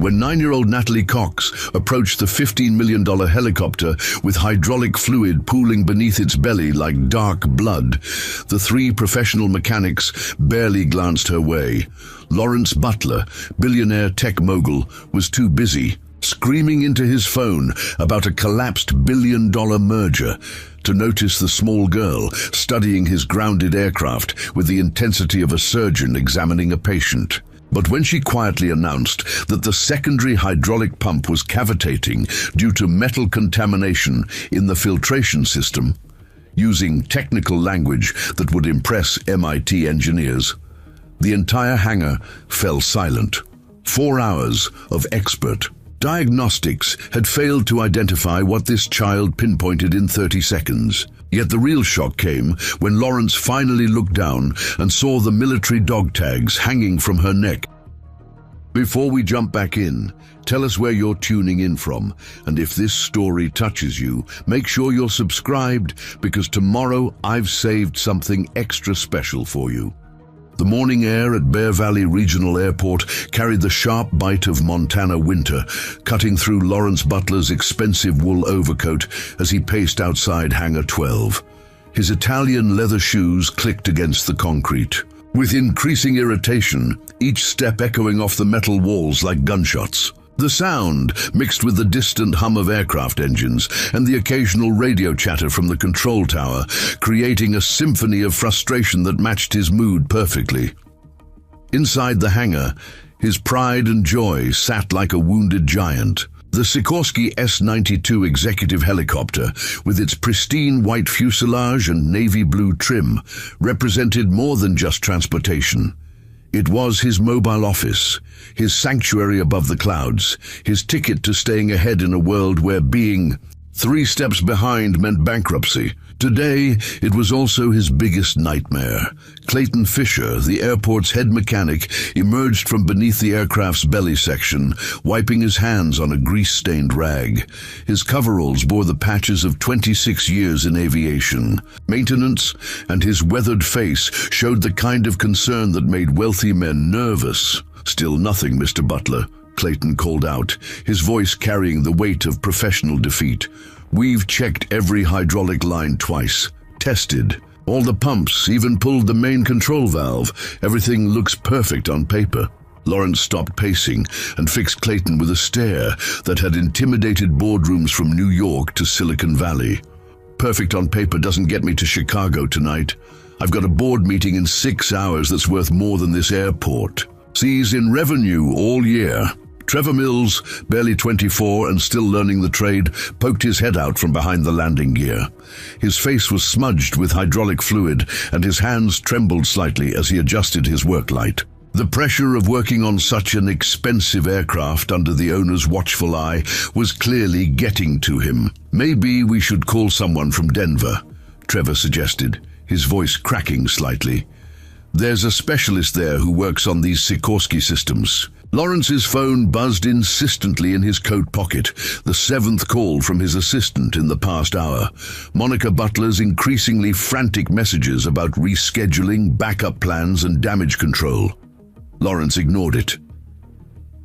when 9-year-old Natalie Cox approached the $15 million helicopter with hydraulic fluid pooling beneath its belly like dark blood. The 3 professional mechanics barely glanced her way. Lawrence Butler, billionaire tech mogul, was too busy, screaming into his phone about a collapsed billion-dollar merger, to notice the small girl studying his grounded aircraft with the intensity of a surgeon examining a patient. But when she quietly announced that the secondary hydraulic pump was cavitating due to metal contamination in the filtration system, using technical language that would impress MIT engineers, the entire hangar fell silent. 4 hours of expert diagnostics had failed to identify what this child pinpointed in 30 seconds. Yet the real shock came when Lawrence finally looked down and saw the military dog tags hanging from her neck. Before we jump back in, tell us where you're tuning in from, and if this story touches you, make sure you're subscribed, because tomorrow I've saved something extra special for you. The morning air at Bear Valley Regional Airport carried the sharp bite of Montana winter, cutting through Lawrence Butler's expensive wool overcoat as he paced outside Hangar 12. His Italian leather shoes clicked against the concrete, with increasing irritation, each step echoing off the metal walls like gunshots. The sound, mixed with the distant hum of aircraft engines and the occasional radio chatter from the control tower, creating a symphony of frustration that matched his mood perfectly. Inside the hangar, his pride and joy sat like a wounded giant. The Sikorsky S-92 executive helicopter, with its pristine white fuselage and navy blue trim, represented more than just transportation. It was his mobile office, his sanctuary above the clouds, his ticket to staying ahead in a world where being 3 steps behind meant bankruptcy. Today, it was also his biggest nightmare. Clayton Fisher, the airport's head mechanic, emerged from beneath the aircraft's belly section, wiping his hands on a grease-stained rag. His coveralls bore the patches of 26 years in aviation. Maintenance and his weathered face showed the kind of concern that made wealthy men nervous. "Still nothing, Mr. Butler," Clayton called out, his voice carrying the weight of professional defeat. "We've checked every hydraulic line twice, tested all the pumps, even pulled the main control valve. Everything looks perfect on paper." Lawrence stopped pacing and fixed Clayton with a stare that had intimidated boardrooms from New York to Silicon Valley. "Perfect on paper doesn't get me to Chicago tonight. I've got a board meeting in 6 hours that's worth more than this airport. Sees in revenue all year." Trevor Mills, barely 24 and still learning the trade, poked his head out from behind the landing gear. His face was smudged with hydraulic fluid, and his hands trembled slightly as he adjusted his work light. The pressure of working on such an expensive aircraft under the owner's watchful eye was clearly getting to him. "Maybe we should call someone from Denver," Trevor suggested, his voice cracking slightly. "There's a specialist there who works on these Sikorsky systems." Lawrence's phone buzzed insistently in his coat pocket, the 7th call from his assistant in the past hour. Monica Butler's increasingly frantic messages about rescheduling, backup plans, and damage control. Lawrence ignored it.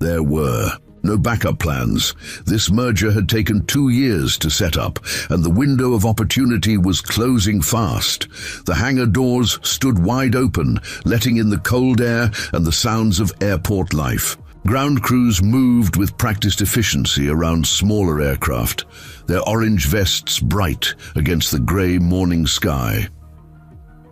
There were no backup plans. This merger had taken 2 years to set up, and the window of opportunity was closing fast. The hangar doors stood wide open, letting in the cold air and the sounds of airport life. Ground crews moved with practiced efficiency around smaller aircraft, their orange vests bright against the gray morning sky.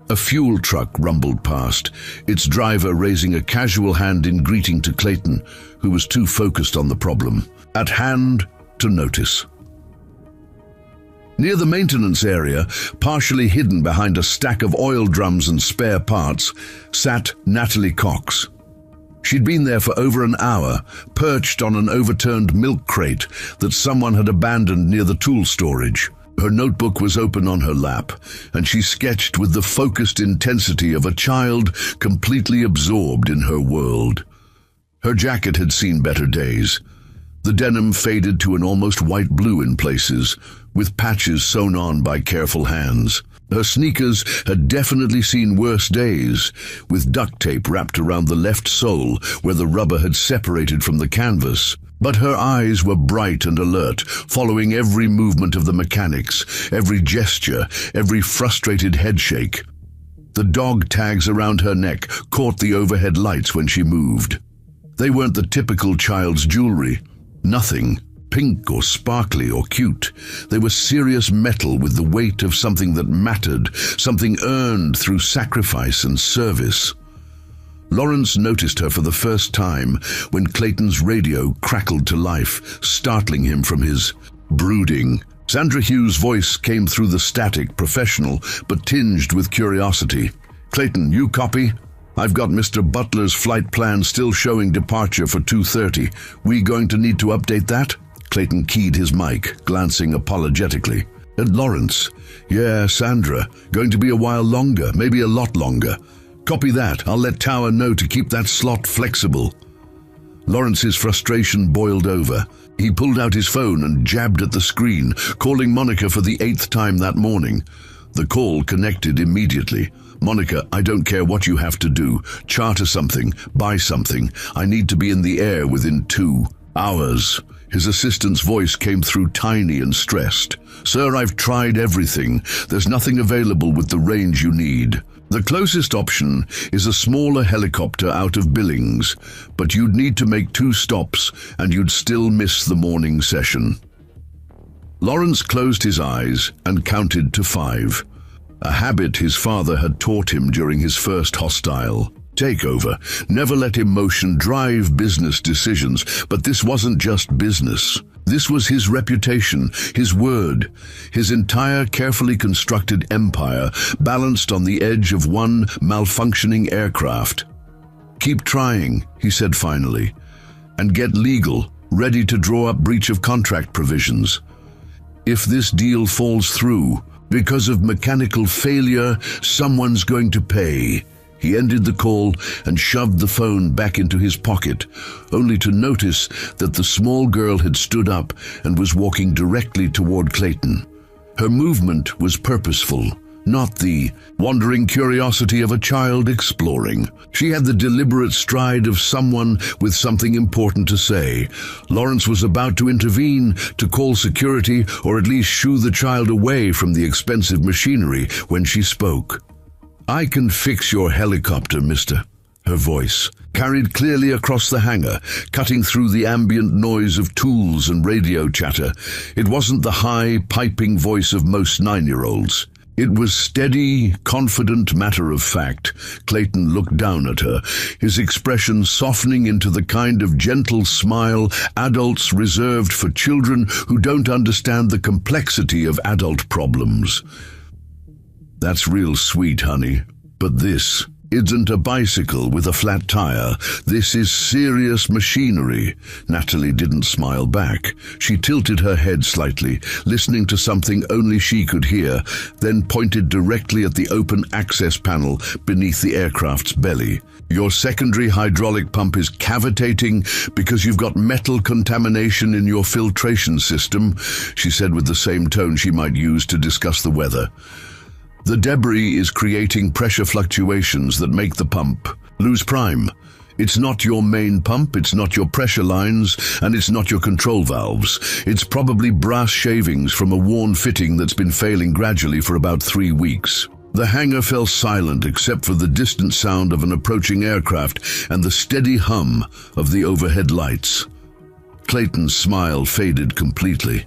A fuel truck rumbled past, its driver raising a casual hand in greeting to Clayton, who was too focused on the problem at hand to notice. Near the maintenance area, partially hidden behind a stack of oil drums and spare parts, sat Natalie Cox. She'd been there for over an hour, perched on an overturned milk crate that someone had abandoned near the tool storage. Her notebook was open on her lap, and she sketched with the focused intensity of a child completely absorbed in her world. Her jacket had seen better days. The denim faded to an almost white blue in places, with patches sewn on by careful hands. Her sneakers had definitely seen worse days, with duct tape wrapped around the left sole where the rubber had separated from the canvas. But her eyes were bright and alert, following every movement of the mechanics, every gesture, every frustrated headshake. The dog tags around her neck caught the overhead lights when she moved. They weren't the typical child's jewelry. Nothing pink or sparkly or cute. They were serious metal with the weight of something that mattered, something earned through sacrifice and service. Lawrence noticed her for the first time when Clayton's radio crackled to life, startling him from his brooding. Sandra Hughes' voice came through the static, professional, but tinged with curiosity. "Clayton, you copy? I've got Mr. Butler's flight plan still showing departure for 2:30. We going to need to update that?" Clayton keyed his mic, glancing apologetically at Lawrence. "Yeah, Sandra. Going to be a while longer, maybe a lot longer. Copy that. I'll let Tower know to keep that slot flexible." Lawrence's frustration boiled over. He pulled out his phone and jabbed at the screen, calling Monica for the 8th time that morning. The call connected immediately. "Monica, I don't care what you have to do. Charter something, buy something. I need to be in the air within 2 hours. His assistant's voice came through tiny and stressed. "Sir, I've tried everything. There's nothing available with the range you need. The closest option is a smaller helicopter out of Billings, but you'd need to make 2 stops and you'd still miss the morning session." Lawrence closed his eyes and counted to 5, a habit his father had taught him during his first hostile takeover. Never let emotion drive business decisions, but this wasn't just business. This was his reputation, his word, his entire carefully constructed empire balanced on the edge of one malfunctioning aircraft. "Keep trying," he said finally, "and get legal, ready to draw up breach of contract provisions. If this deal falls through, because of mechanical failure, someone's going to pay." He ended the call and shoved the phone back into his pocket, only to notice that the small girl had stood up and was walking directly toward Clayton. Her movement was purposeful, not the wandering curiosity of a child exploring. She had the deliberate stride of someone with something important to say. Lawrence was about to intervene, to call security, or at least shoo the child away from the expensive machinery when she spoke. "I can fix your helicopter, mister." Her voice carried clearly across the hangar, cutting through the ambient noise of tools and radio chatter. It wasn't the high, piping voice of most 9-year-olds. It was steady, confident, matter-of-fact. Clayton looked down at her, his expression softening into the kind of gentle smile adults reserved for children who don't understand the complexity of adult problems. "That's real sweet, honey, but this isn't a bicycle with a flat tire. This is serious machinery." Natalie didn't smile back. She tilted her head slightly, listening to something only she could hear, then pointed directly at the open access panel beneath the aircraft's belly. "Your secondary hydraulic pump is cavitating because you've got metal contamination in your filtration system," she said with the same tone she might use to discuss the weather. "The debris is creating pressure fluctuations that make the pump lose prime. It's not your main pump, it's not your pressure lines, and it's not your control valves. It's probably brass shavings from a worn fitting that's been failing gradually for about 3 weeks." The hangar fell silent except for the distant sound of an approaching aircraft and the steady hum of the overhead lights. Clayton's smile faded completely.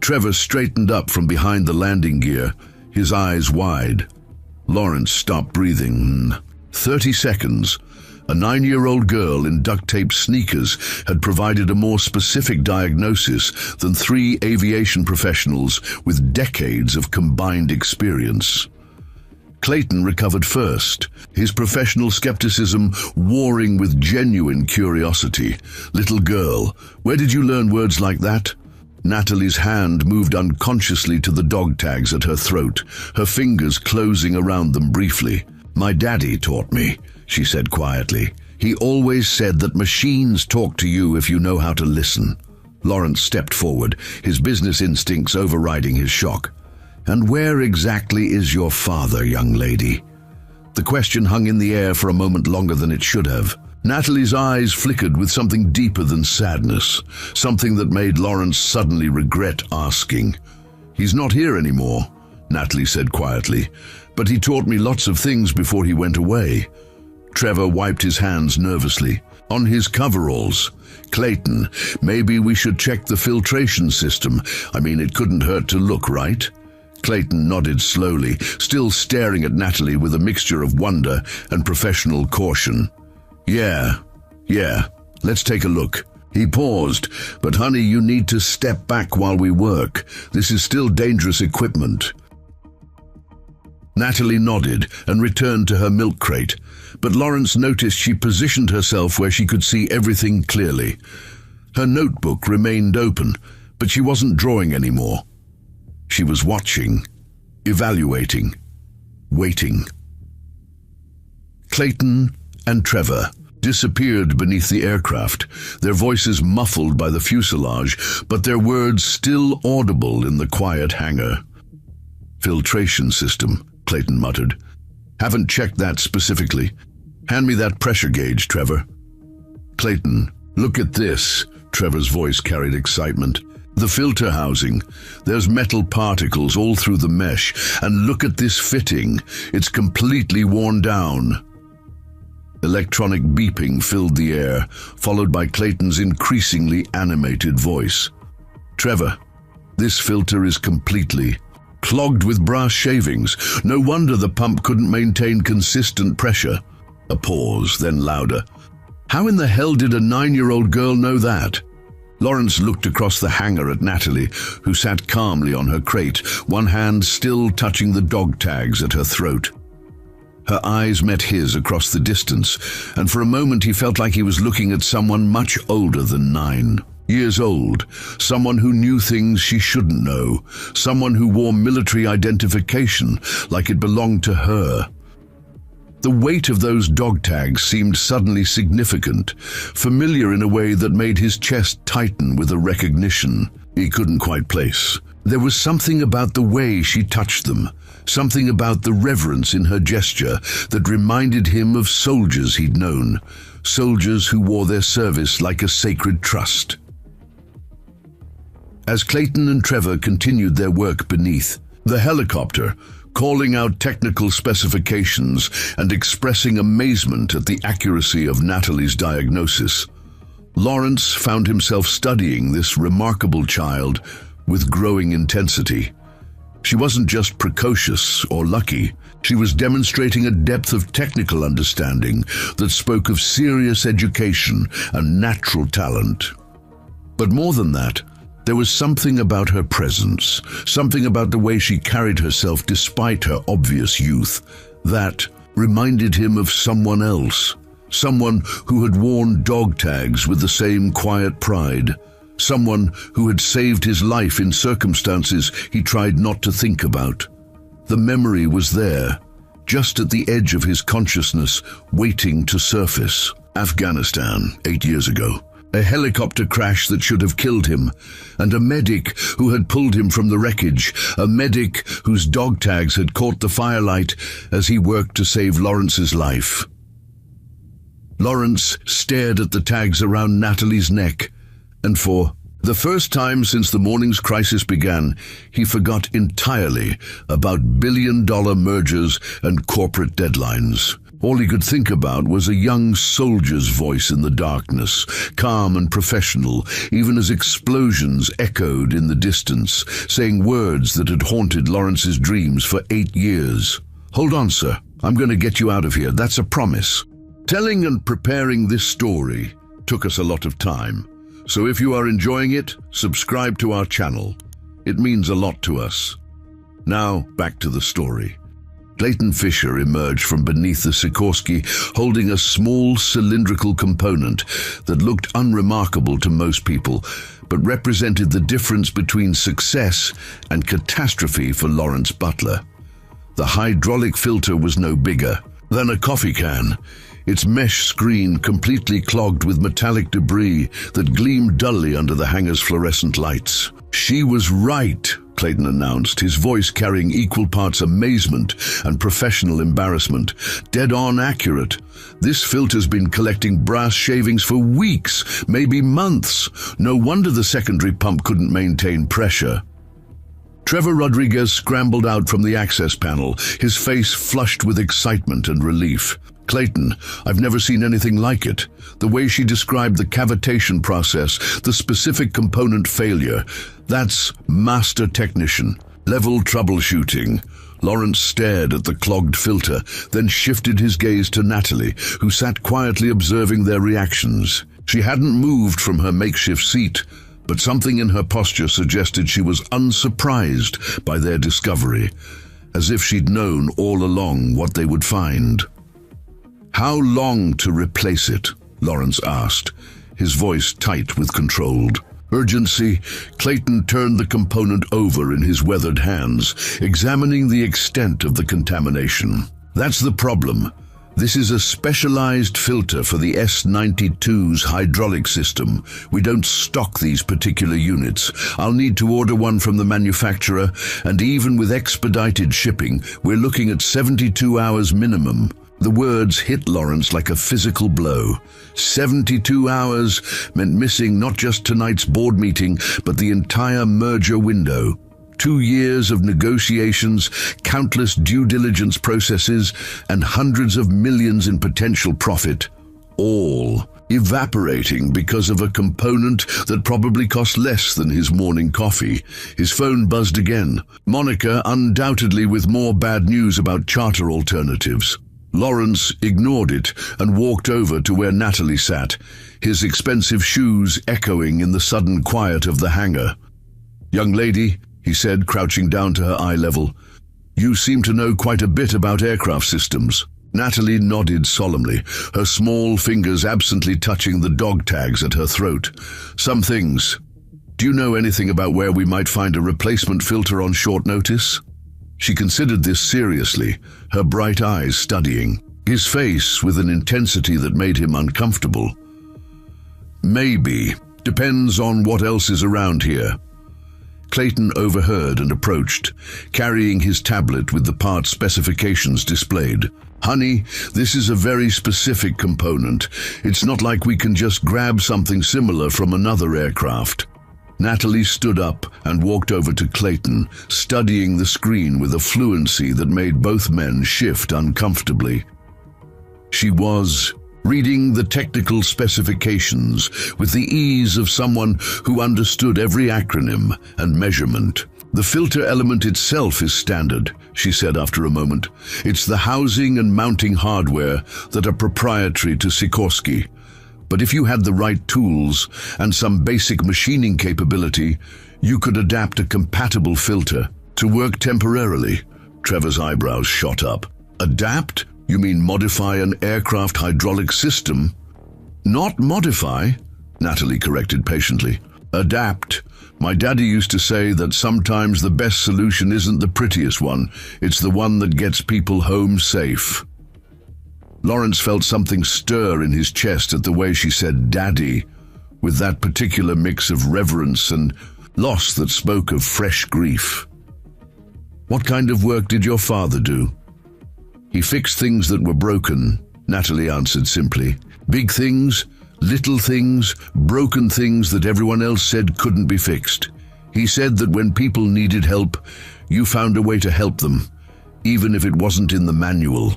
Trevor straightened up from behind the landing gear, his eyes wide. Lawrence stopped breathing. 30 seconds. A 9-year-old girl in duct-tape sneakers had provided a more specific diagnosis than 3 aviation professionals with decades of combined experience. Clayton recovered first, his professional skepticism warring with genuine curiosity. "Little girl, where did you learn words like that?" Natalie's hand moved unconsciously to the dog tags at her throat, her fingers closing around them briefly. "My daddy taught me," she said quietly. "He always said that machines talk to you if you know how to listen." Lawrence stepped forward, his business instincts overriding his shock. "And where exactly is your father, young lady?" The question hung in the air for a moment longer than it should have. Natalie's eyes flickered with something deeper than sadness, something that made Lawrence suddenly regret asking. "He's not here anymore," Natalie said quietly, "but he taught me lots of things before he went away." Trevor wiped his hands nervously. "On his coveralls. Clayton, maybe we should check the filtration system. I mean, it couldn't hurt to look, right?" Clayton nodded slowly, still staring at Natalie with a mixture of wonder and professional caution. Yeah, let's take a look." He paused. "But honey, you need to step back while we work. This is still dangerous equipment." Natalie nodded and returned to her milk crate, but Lawrence noticed she positioned herself where she could see everything clearly. Her notebook remained open, but she wasn't drawing anymore. She was watching, evaluating, waiting. Clayton and Trevor disappeared beneath the aircraft, their voices muffled by the fuselage, but their words still audible in the quiet hangar. "Filtration system," Clayton muttered. "Haven't checked that specifically. Hand me that pressure gauge, Trevor." "Clayton, look at this." Trevor's voice carried excitement. "The filter housing. There's metal particles all through the mesh. And look at this fitting. It's completely worn down." Electronic beeping filled the air, followed by Clayton's increasingly animated voice. "Trevor, this filter is completely clogged with brass shavings. No wonder the pump couldn't maintain consistent pressure." A pause, then louder. "How in the hell did a 9-year-old girl know that?" Lawrence looked across the hangar at Natalie, who sat calmly on her crate, one hand still touching the dog tags at her throat. Her eyes met his across the distance, and for a moment he felt like he was looking at someone much older than 9 years old, someone who knew things she shouldn't know, someone who wore military identification like it belonged to her. The weight of those dog tags seemed suddenly significant, familiar in a way that made his chest tighten with a recognition he couldn't quite place. There was something about the way she touched them, something about the reverence in her gesture that reminded him of soldiers he'd known, soldiers who wore their service like a sacred trust. As Clayton and Trevor continued their work beneath, the helicopter, calling out technical specifications and expressing amazement at the accuracy of Natalie's diagnosis, Lawrence found himself studying this remarkable child with growing intensity. She wasn't just precocious or lucky. She was demonstrating a depth of technical understanding that spoke of serious education and natural talent. But more than that, there was something about her presence, something about the way she carried herself despite her obvious youth, that reminded him of someone else, someone who had worn dog tags with the same quiet pride, someone who had saved his life in circumstances he tried not to think about. The memory was there, just at the edge of his consciousness, waiting to surface. Afghanistan, 8 years ago. A helicopter crash that should have killed him, and a medic who had pulled him from the wreckage, a medic whose dog tags had caught the firelight as he worked to save Lawrence's life. Lawrence stared at the tags around Natalie's neck, and for the first time since the morning's crisis began, he forgot entirely about billion-dollar mergers and corporate deadlines. All he could think about was a young soldier's voice in the darkness, calm and professional, even as explosions echoed in the distance, saying words that had haunted Lawrence's dreams for 8 years. "Hold on, sir. I'm going to get you out of here. That's a promise." Telling and preparing this story took us a lot of time. So if you are enjoying it, subscribe to our channel. It means a lot to us. Now, back to the story. Clayton Fisher emerged from beneath the Sikorsky holding a small cylindrical component that looked unremarkable to most people, but represented the difference between success and catastrophe for Lawrence Butler. The hydraulic filter was no bigger than a coffee can, its mesh screen completely clogged with metallic debris that gleamed dully under the hangar's fluorescent lights. "She was right," Clayton announced, his voice carrying equal parts amazement and professional embarrassment. Dead-on accurate. This filter's been collecting brass shavings for weeks, maybe months. No wonder the secondary pump couldn't maintain pressure. Trevor Rodriguez scrambled out from the access panel, his face flushed with excitement and relief. Clayton, I've never seen anything like it. The way she described the cavitation process, the specific component failure, that's master technician, level troubleshooting. Lawrence stared at the clogged filter, then shifted his gaze to Natalie, who sat quietly observing their reactions. She hadn't moved from her makeshift seat, but something in her posture suggested she was unsurprised by their discovery, as if she'd known all along what they would find. "How long to replace it?" Lawrence asked, his voice tight with controlled urgency. Clayton turned the component over in his weathered hands, examining the extent of the contamination. "That's the problem. This is a specialized filter for the S-92's hydraulic system. We don't stock these particular units. I'll need to order one from the manufacturer, and even with expedited shipping, we're looking at 72 hours minimum." The words hit Lawrence like a physical blow. 72 hours meant missing not just tonight's board meeting, but the entire merger window. 2 years of negotiations, countless due diligence processes, and hundreds of millions in potential profit, all evaporating because of a component that probably cost less than his morning coffee. His phone buzzed again. Monica, undoubtedly with more bad news about charter alternatives. Lawrence ignored it and walked over to where Natalie sat, his expensive shoes echoing in the sudden quiet of the hangar. "Young lady," he said, crouching down to her eye level, "you seem to know quite a bit about aircraft systems." Natalie nodded solemnly, her small fingers absently touching the dog tags at her throat. "Some things. Do you know anything about where we might find a replacement filter on short notice?" She considered this seriously, her bright eyes studying his face with an intensity that made him uncomfortable. "Maybe. Depends on what else is around here." Clayton overheard and approached, carrying his tablet with the part specifications displayed. "Honey, this is a very specific component. It's not like we can just grab something similar from another aircraft." Natalie stood up and walked over to Clayton, studying the screen with a fluency that made both men shift uncomfortably. She was reading the technical specifications with the ease of someone who understood every acronym and measurement. "The filter element itself is standard," she said after a moment. "It's the housing and mounting hardware that are proprietary to Sikorsky. But if you had the right tools and some basic machining capability, you could adapt a compatible filter to work temporarily." Trevor's eyebrows shot up. "Adapt? You mean modify an aircraft hydraulic system?" "Not modify," Natalie corrected patiently. "Adapt. My daddy used to say that sometimes the best solution isn't the prettiest one, it's the one that gets people home safe." Lawrence felt something stir in his chest at the way she said "daddy," with that particular mix of reverence and loss that spoke of fresh grief. "What kind of work did your father do?" "He fixed things that were broken," Natalie answered simply. "Big things, little things, broken things that everyone else said couldn't be fixed. He said that when people needed help, you found a way to help them, even if it wasn't in the manual."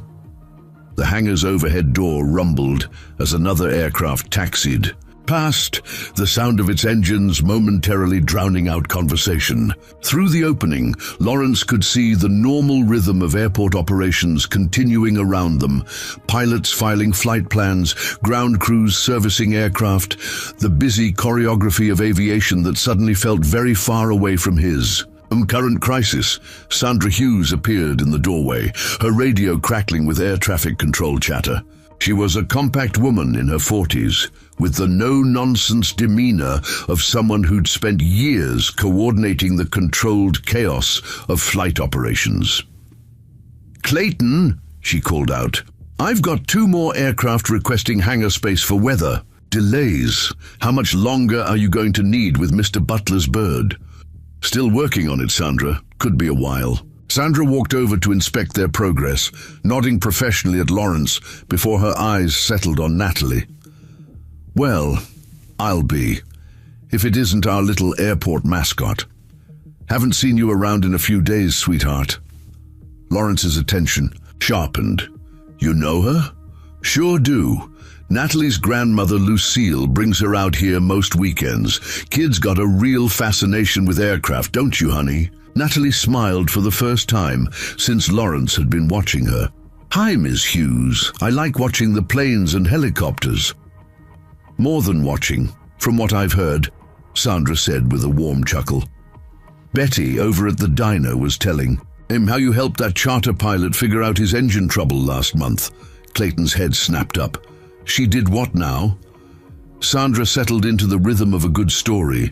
The hangar's overhead door rumbled as another aircraft taxied past, the sound of its engines momentarily drowning out conversation. Through the opening, Lawrence could see the normal rhythm of airport operations continuing around them, pilots filing flight plans, ground crews servicing aircraft, the busy choreography of aviation that suddenly felt very far away from his. Current crisis. Sandra Hughes appeared in the doorway, her radio crackling with air traffic control chatter. She was a compact woman in her 40s, with the no-nonsense demeanor of someone who'd spent years coordinating the controlled chaos of flight operations. "Clayton," she called out, "I've got 2 more aircraft requesting hangar space for weather. Delays. How much longer are you going to need with Mr. Butler's bird?" Still working on it, Sandra. Could be a while. Sandra walked over to inspect their progress, nodding professionally at Lawrence before her eyes settled on Natalie. Well, I'll be, if it isn't our little airport mascot. Haven't seen you around in a few days, sweetheart. Lawrence's attention sharpened. You know her? Sure do. Natalie's grandmother Lucille brings her out here most weekends. Kid's got a real fascination with aircraft, don't you, honey? Natalie smiled for the first time since Lawrence had been watching her. Hi, Miss Hughes. I like watching the planes and helicopters. More than watching, from what I've heard, Sandra said with a warm chuckle. Betty over at the diner was telling him how you helped that charter pilot figure out his engine trouble last month. Clayton's head snapped up. She did what now? Sandra settled into the rhythm of a good story.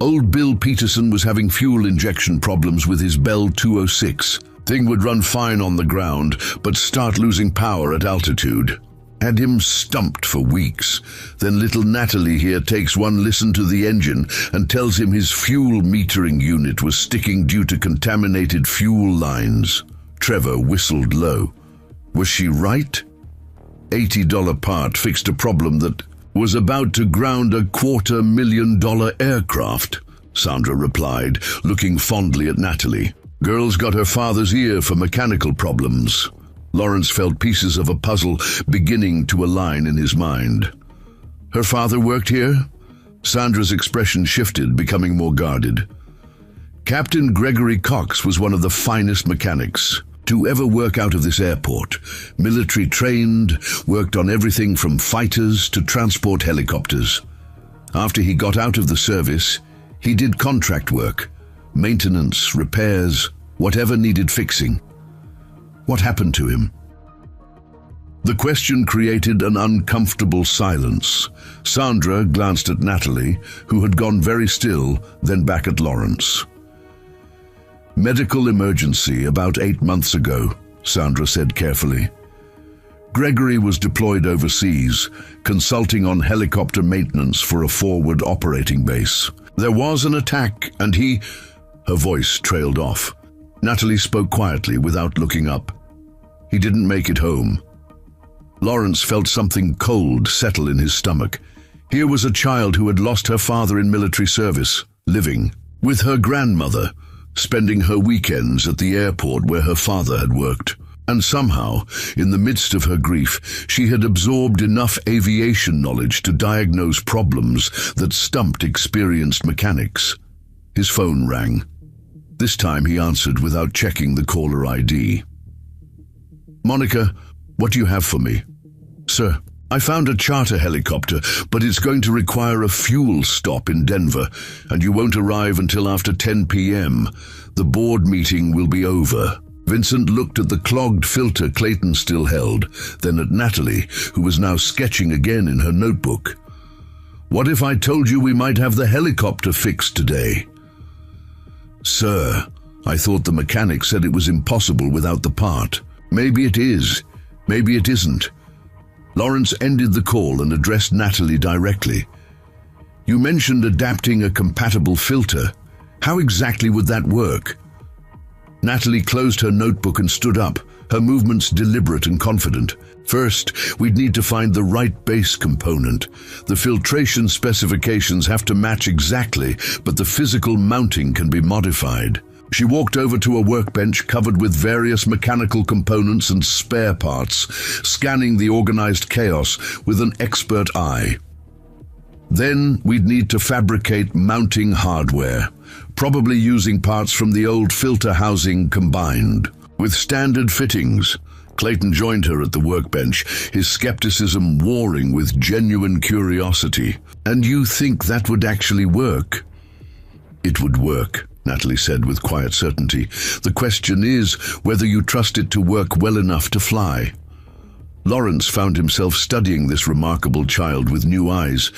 Old Bill Peterson was having fuel injection problems with his Bell 206. Thing would run fine on the ground, but start losing power at altitude. Had him stumped for weeks. Then little Natalie here takes one listen to the engine and tells him his fuel metering unit was sticking due to contaminated fuel lines. Trevor whistled low. Was she right? $80 part fixed a problem that was about to ground a $250,000 aircraft, Sandra replied, looking fondly at Natalie. Girl's got her father's ear for mechanical problems. Lawrence felt pieces of a puzzle beginning to align in his mind. Her father worked here? Sandra's expression shifted, becoming more guarded. Captain Gregory Cox was one of the finest mechanics to ever work out of this airport. Military trained, worked on everything from fighters to transport helicopters. After he got out of the service, he did contract work, maintenance, repairs, whatever needed fixing. What happened to him? The question created an uncomfortable silence. Sandra glanced at Natalie, who had gone very still, then back at Lawrence. Medical emergency about 8 months ago, Sandra said carefully. Gregory was deployed overseas, consulting on helicopter maintenance for a forward operating base. There was an attack and he... Her voice trailed off. Natalie spoke quietly without looking up. He didn't make it home. Lawrence felt something cold settle in his stomach. Here was a child who had lost her father in military service, living with her grandmother, spending her weekends at the airport where her father had worked. And somehow, in the midst of her grief, she had absorbed enough aviation knowledge to diagnose problems that stumped experienced mechanics. His phone rang. This time he answered without checking the caller ID. Monica, what do you have for me? Sir, I found a charter helicopter, but it's going to require a fuel stop in Denver, and you won't arrive until after 10 p.m. The board meeting will be over. Vincent looked at the clogged filter Clayton still held, then at Natalie, who was now sketching again in her notebook. What if I told you we might have the helicopter fixed today? Sir, I thought the mechanic said it was impossible without the part. Maybe it is, maybe it isn't. Lawrence ended the call and addressed Natalie directly. You mentioned adapting a compatible filter. How exactly would that work? Natalie closed her notebook and stood up, her movements deliberate and confident. First, we'd need to find the right base component. The filtration specifications have to match exactly, but the physical mounting can be modified. She walked over to a workbench covered with various mechanical components and spare parts, scanning the organized chaos with an expert eye. Then we'd need to fabricate mounting hardware, probably using parts from the old filter housing combined with standard fittings. Clayton joined her at the workbench, his skepticism warring with genuine curiosity. And you think that would actually work? It would work, Natalie said with quiet certainty. The question is whether you trust it to work well enough to fly. Lawrence found himself studying this remarkable child with new eyes.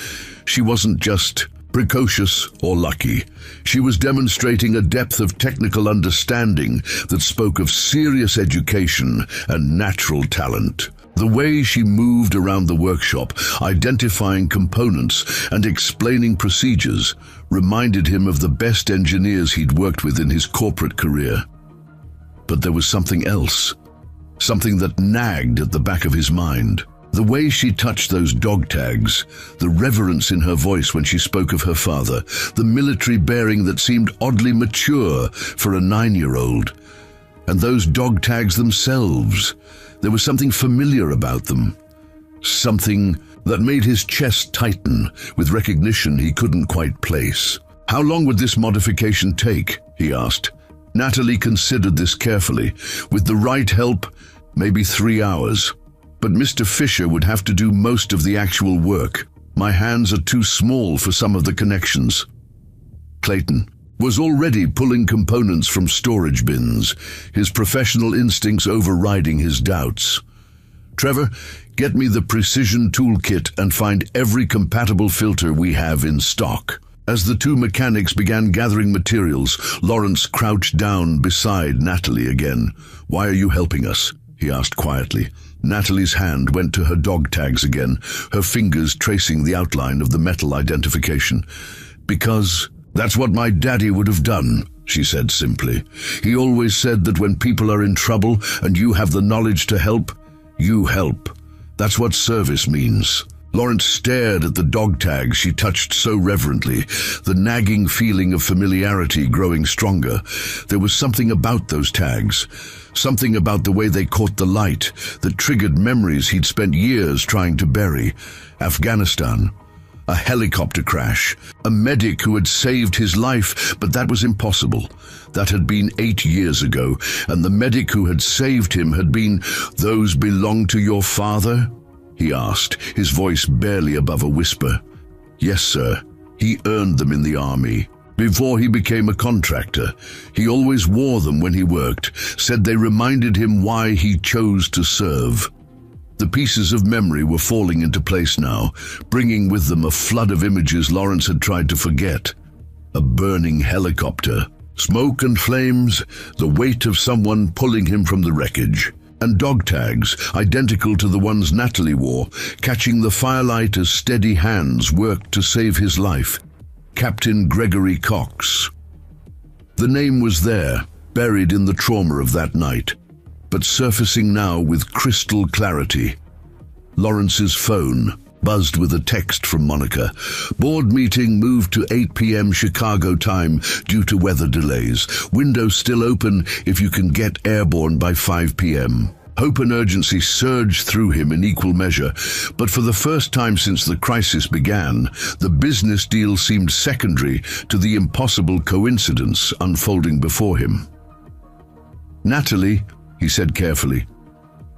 She wasn't just precocious or lucky. She was demonstrating a depth of technical understanding that spoke of serious education and natural talent. The way she moved around the workshop, identifying components and explaining procedures, reminded him of the best engineers he'd worked with in his corporate career. But there was something else, something that nagged at the back of his mind. The way she touched those dog tags, the reverence in her voice when she spoke of her father, the military bearing that seemed oddly mature for a 9-year-old. And those dog tags themselves, there was something familiar about them. Something that made his chest tighten with recognition he couldn't quite place. How long would this modification take? He asked. Natalie considered this carefully. With the right help, maybe 3 hours. But Mr. Fisher would have to do most of the actual work. My hands are too small for some of the connections. Clayton was already pulling components from storage bins, his professional instincts overriding his doubts. Trevor, get me the precision toolkit and find every compatible filter we have in stock. As the two mechanics began gathering materials, Lawrence crouched down beside Natalie again. "Why are you helping us?" he asked quietly. Natalie's hand went to her dog tags again, her fingers tracing the outline of the metal identification. "Because that's what my daddy would have done," she said simply. "He always said that when people are in trouble and you have the knowledge to help, you help. That's what service means." Lawrence stared at the dog tags she touched so reverently, the nagging feeling of familiarity growing stronger. There was something about those tags, something about the way they caught the light that triggered memories he'd spent years trying to bury. Afghanistan, a helicopter crash, a medic who had saved his life, but that was impossible. That had been 8 years ago, and the medic who had saved him had been, "Those belong to your father?" he asked, his voice barely above a whisper. "Yes, sir. He earned them in the army. Before he became a contractor, he always wore them when he worked, said they reminded him why he chose to serve." The pieces of memory were falling into place now, bringing with them a flood of images Lawrence had tried to forget. A burning helicopter, smoke and flames, the weight of someone pulling him from the wreckage, and dog tags, identical to the ones Natalie wore, catching the firelight as steady hands worked to save his life. Captain Gregory Cox. The name was there, buried in the trauma of that night, but surfacing now with crystal clarity. Lawrence's phone buzzed with a text from Monica. "Board meeting moved to 8 p.m. Chicago time due to weather delays. Windows still open if you can get airborne by 5 p.m. Hope and urgency surged through him in equal measure, but for the first time since the crisis began, the business deal seemed secondary to the impossible coincidence unfolding before him. "Natalie," he said carefully,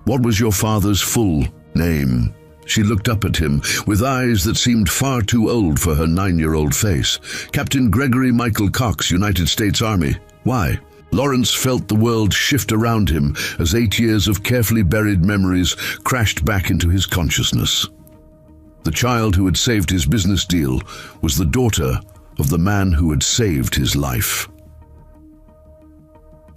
"what was your father's full name?" She looked up at him with eyes that seemed far too old for her 9-year-old face. "Captain Gregory Michael Cox, United States Army. Why?" Lawrence felt the world shift around him as 8 years of carefully buried memories crashed back into his consciousness. The child who had saved his business deal was the daughter of the man who had saved his life.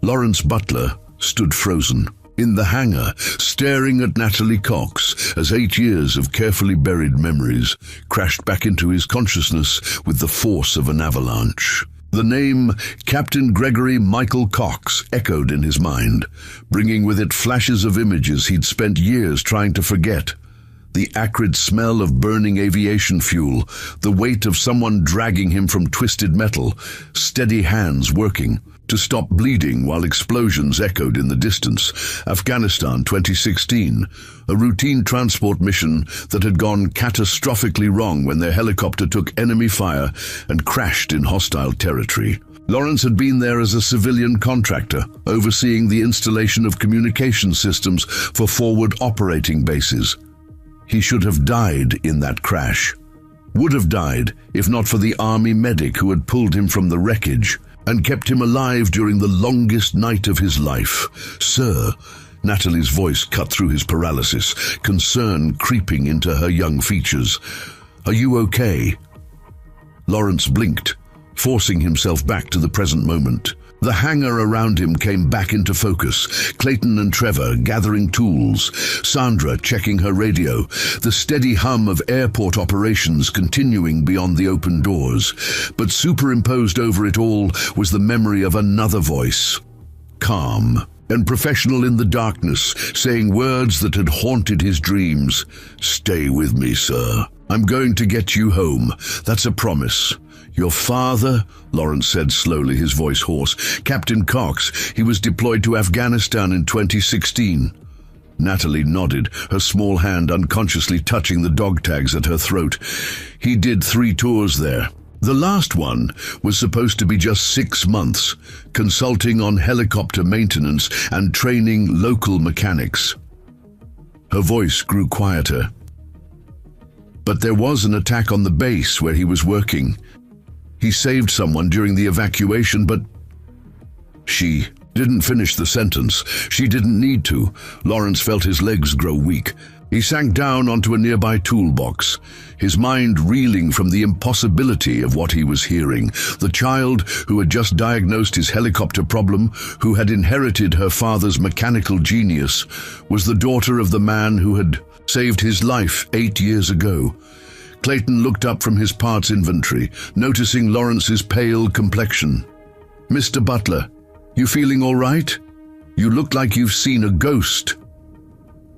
Lawrence Butler stood frozen in the hangar, staring at Natalie Cox as 8 years of carefully buried memories crashed back into his consciousness with the force of an avalanche. The name Captain Gregory Michael Cox echoed in his mind, bringing with it flashes of images he'd spent years trying to forget. The acrid smell of burning aviation fuel, the weight of someone dragging him from twisted metal, steady hands working to stop bleeding while explosions echoed in the distance. Afghanistan 2016, a routine transport mission that had gone catastrophically wrong when their helicopter took enemy fire and crashed in hostile territory. Lawrence had been there as a civilian contractor, overseeing the installation of communication systems for forward operating bases. He should have died in that crash. Would have died if not for the army medic who had pulled him from the wreckage and kept him alive during the longest night of his life. "Sir," Natalie's voice cut through his paralysis, concern creeping into her young features. "Are you okay?" Lawrence blinked, forcing himself back to the present moment. The hangar around him came back into focus. Clayton and Trevor gathering tools, Sandra checking her radio, the steady hum of airport operations continuing beyond the open doors. But superimposed over it all was the memory of another voice, calm and professional in the darkness, saying words that had haunted his dreams. "Stay with me, sir. I'm going to get you home. That's a promise." "Your father," Lawrence said slowly, his voice hoarse. "Captain Cox. He was deployed to Afghanistan in 2016. Natalie nodded, her small hand unconsciously touching the dog tags at her throat. "He did 3 tours there. The last one was supposed to be just 6 months, consulting on helicopter maintenance and training local mechanics." Her voice grew quieter. "But there was an attack on the base where he was working. He saved someone during the evacuation, but..." She didn't finish the sentence. She didn't need to. Lawrence felt his legs grow weak. He sank down onto a nearby toolbox, his mind reeling from the impossibility of what he was hearing. The child who had just diagnosed his helicopter problem, who had inherited her father's mechanical genius, was the daughter of the man who had saved his life 8 years ago. Clayton looked up from his parts inventory, noticing Lawrence's pale complexion. "Mr. Butler, you feeling all right? You look like you've seen a ghost."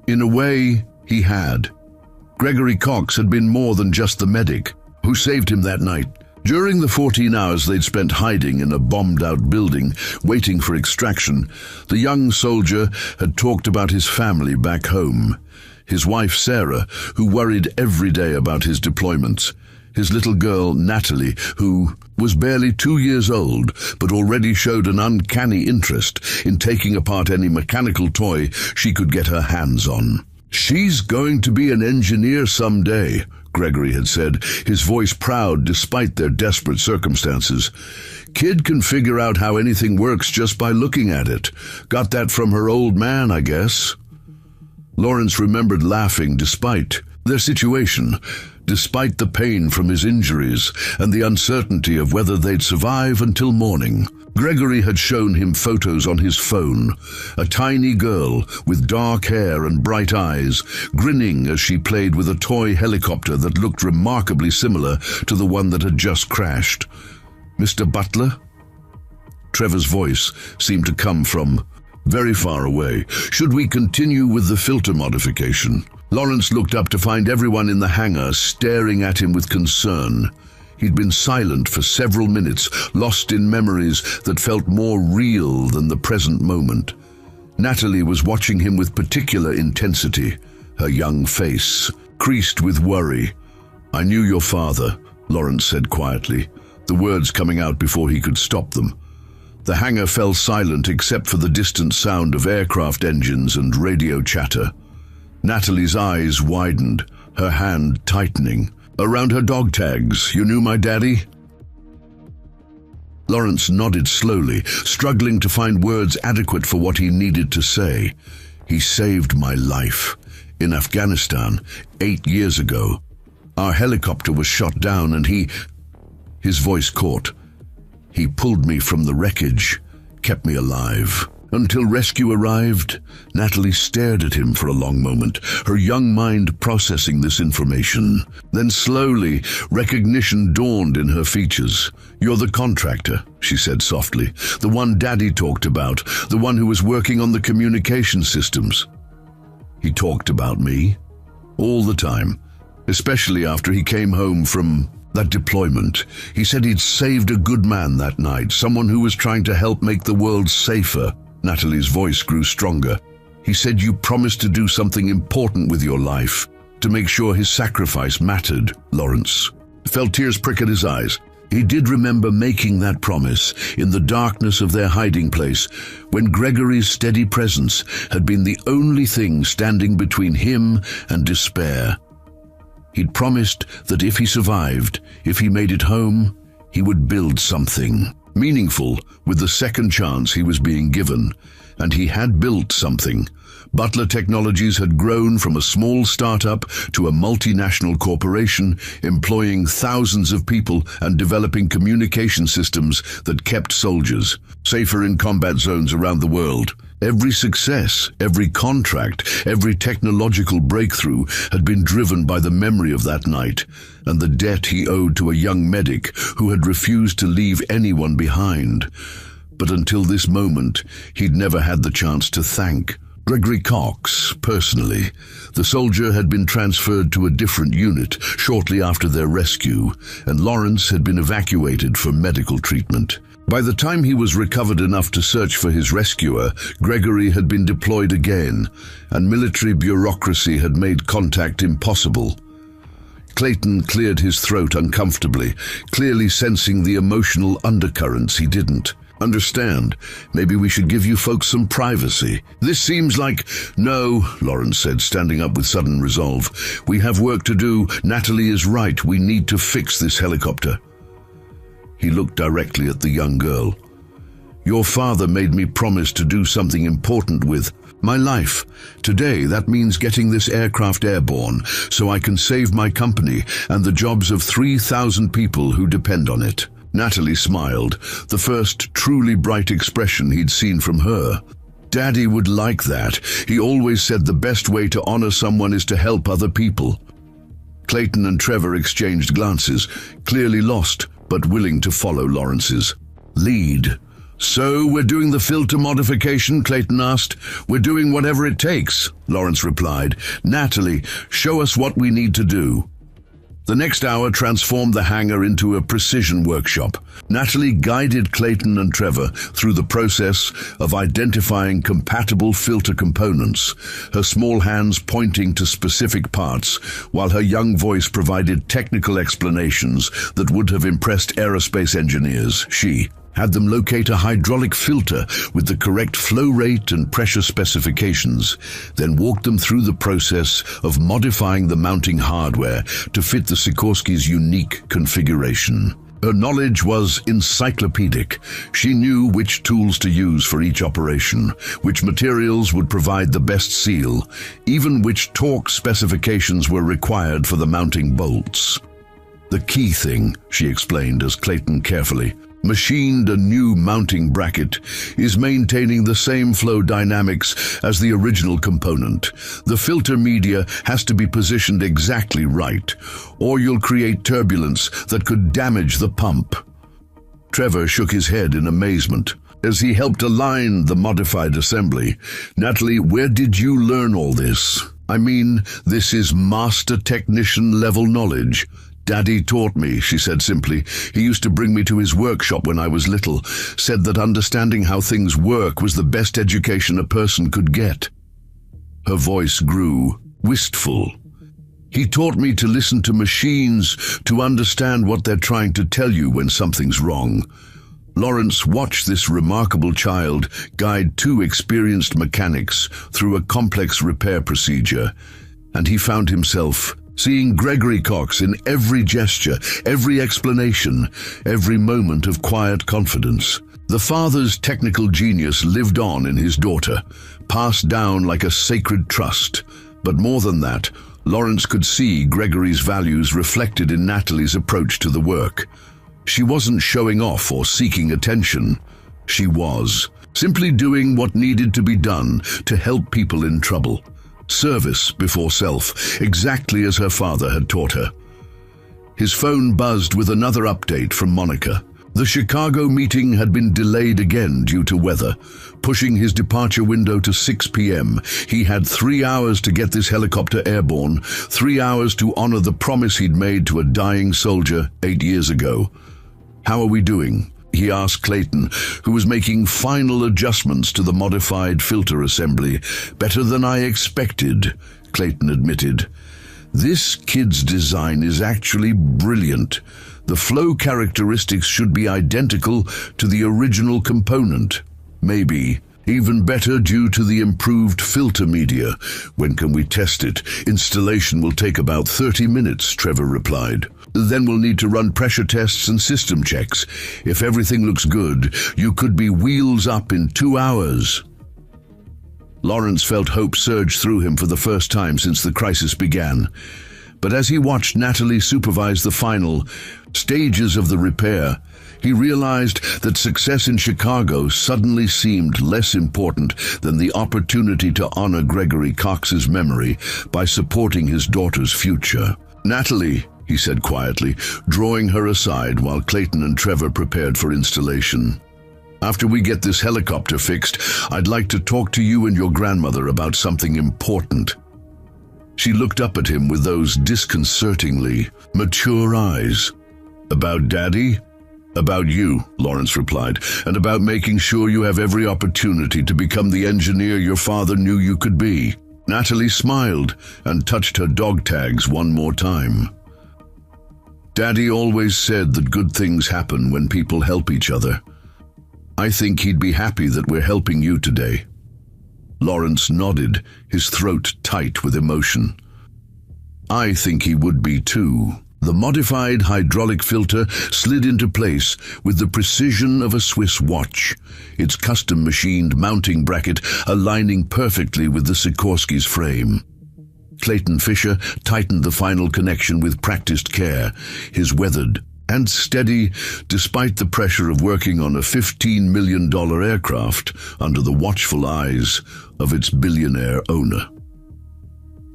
In a way, he had. Gregory Cox had been more than just the medic who saved him that night. During the 14 hours they'd spent hiding in a bombed-out building, waiting for extraction, the young soldier had talked about his family back home. His wife, Sarah, who worried every day about his deployments. His little girl, Natalie, who was barely 2 years old, but already showed an uncanny interest in taking apart any mechanical toy she could get her hands on. "She's going to be an engineer someday," Gregory had said, his voice proud despite their desperate circumstances. "Kid can figure out how anything works just by looking at it. Got that from her old man, I guess." Lawrence remembered laughing despite their situation, despite the pain from his injuries and the uncertainty of whether they'd survive until morning. Gregory had shown him photos on his phone, a tiny girl with dark hair and bright eyes, grinning as she played with a toy helicopter that looked remarkably similar to the one that had just crashed. "Mr. Butler?" Trevor's voice seemed to come from very far away. "Should we continue with the filter modification?" Lawrence looked up to find everyone in the hangar staring at him with concern. He'd been silent for several minutes, lost in memories that felt more real than the present moment. Natalie was watching him with particular intensity, her young face creased with worry. "I knew your father," Lawrence said quietly, the words coming out before he could stop them. The hangar fell silent except for the distant sound of aircraft engines and radio chatter. Natalie's eyes widened, her hand tightening. "Around her dog tags, you knew my daddy?" Lawrence nodded slowly, struggling to find words adequate for what he needed to say. "He saved my life. In Afghanistan, 8 years ago. Our helicopter was shot down and he..." His voice caught. "He pulled me from the wreckage, kept me alive. Until rescue arrived." Natalie stared at him for a long moment, her young mind processing this information. Then slowly, recognition dawned in her features. "You're the contractor," she said softly. "The one Daddy talked about, the one who was working on the communication systems." He talked about me all the time, especially after he came home from that deployment. He said he'd saved a good man that night, someone who was trying to help make the world safer. Natalie's voice grew stronger. "He said you promised to do something important with your life, to make sure his sacrifice mattered." Lawrence felt tears prick at his eyes. He did remember making that promise in the darkness of their hiding place, when Gregory's steady presence had been the only thing standing between him and despair. He'd promised that if he survived, if he made it home, he would build something meaningful with the second chance he was being given. And he had built something, Butler Technologies had grown from a small startup to a multinational corporation, employing thousands of people and developing communication systems that kept soldiers safer in combat zones around the world. Every success, every contract, every technological breakthrough had been driven by the memory of that night and the debt he owed to a young medic who had refused to leave anyone behind. But until this moment, he'd never had the chance to thank Gregory Cox personally. The soldier had been transferred to a different unit shortly after their rescue, and Lawrence had been evacuated for medical treatment. By the time he was recovered enough to search for his rescuer, Gregory had been deployed again, and military bureaucracy had made contact impossible. Clayton cleared his throat uncomfortably, clearly sensing the emotional undercurrents he didn't understand. Maybe we should give you folks some privacy. This seems like... No, Lawrence said, standing up with sudden resolve. We have work to do. Natalie is right. We need to fix this helicopter. He looked directly at the young girl. Your father made me promise to do something important with my life. Today, that means getting this aircraft airborne so I can save my company and the jobs of 3,000 people who depend on it. Natalie smiled, the first truly bright expression he'd seen from her. Daddy would like that. He always said the best way to honor someone is to help other people. Clayton and Trevor exchanged glances, clearly lost, but willing to follow Lawrence's lead. So we're doing the filter modification, Clayton asked. We're doing whatever it takes, Lawrence replied. Natalie, show us what we need to do. The next hour transformed the hangar into a precision workshop. Natalie guided Clayton and Trevor through the process of identifying compatible filter components, her small hands pointing to specific parts, while her young voice provided technical explanations that would have impressed aerospace engineers. She had them locate a hydraulic filter with the correct flow rate and pressure specifications, then walked them through the process of modifying the mounting hardware to fit the Sikorsky's unique configuration. Her knowledge was encyclopedic. She knew which tools to use for each operation, which materials would provide the best seal, even which torque specifications were required for the mounting bolts. The key thing, she explained as Clayton carefully machined a new mounting bracket, is maintaining the same flow dynamics as the original component. The filter media has to be positioned exactly right, or you'll create turbulence that could damage the pump. Trevor shook his head in amazement as he helped align the modified assembly. Natalie, where did you learn all this? I mean, this is master technician level knowledge. Daddy taught me, she said simply. He used to bring me to his workshop when I was little, said that understanding how things work was the best education a person could get. Her voice grew wistful. He taught me to listen to machines, to understand what they're trying to tell you when something's wrong. Lawrence watched this remarkable child guide two experienced mechanics through a complex repair procedure, and he found himself seeing Gregory Cox in every gesture, every explanation, every moment of quiet confidence. The father's technical genius lived on in his daughter, passed down like a sacred trust. But more than that, Lawrence could see Gregory's values reflected in Natalie's approach to the work. She wasn't showing off or seeking attention. She was simply doing what needed to be done to help people in trouble. Service before self, exactly as her father had taught her. His phone buzzed with another update from Monica. The Chicago meeting had been delayed again due to weather, pushing his departure window to 6 p.m. He had 3 hours to get this helicopter airborne, 3 hours to honor the promise he'd made to a dying soldier 8 years ago. How are we doing? He asked Clayton, who was making final adjustments to the modified filter assembly. Better than I expected, Clayton admitted. This kid's design is actually brilliant. The flow characteristics should be identical to the original component. Maybe even better due to the improved filter media. When can we test it? Installation will take about 30 minutes, Trevor replied. Then we'll need to run pressure tests and system checks. If everything looks good, you could be wheels up in 2 hours. Lawrence felt hope surge through him for the first time since the crisis began. But as he watched Natalie supervise the final stages of the repair, he realized that success in Chicago suddenly seemed less important than the opportunity to honor Gregory Cox's memory by supporting his daughter's future. "Natalie," he said quietly, drawing her aside while Clayton and Trevor prepared for installation. "After we get this helicopter fixed, I'd like to talk to you and your grandmother about something important." She looked up at him with those disconcertingly mature eyes. "About Daddy?" "About you," Lawrence replied, "and about making sure you have every opportunity to become the engineer your father knew you could be." Natalie smiled and touched her dog tags one more time. "Daddy always said that good things happen when people help each other. I think he'd be happy that we're helping you today." Lawrence nodded, his throat tight with emotion. "I think he would be too." The modified hydraulic filter slid into place with the precision of a Swiss watch, its custom-machined mounting bracket aligning perfectly with the Sikorsky's frame. Clayton Fisher tightened the final connection with practiced care, his weathered and steady despite the pressure of working on a $15 million aircraft under the watchful eyes of its billionaire owner.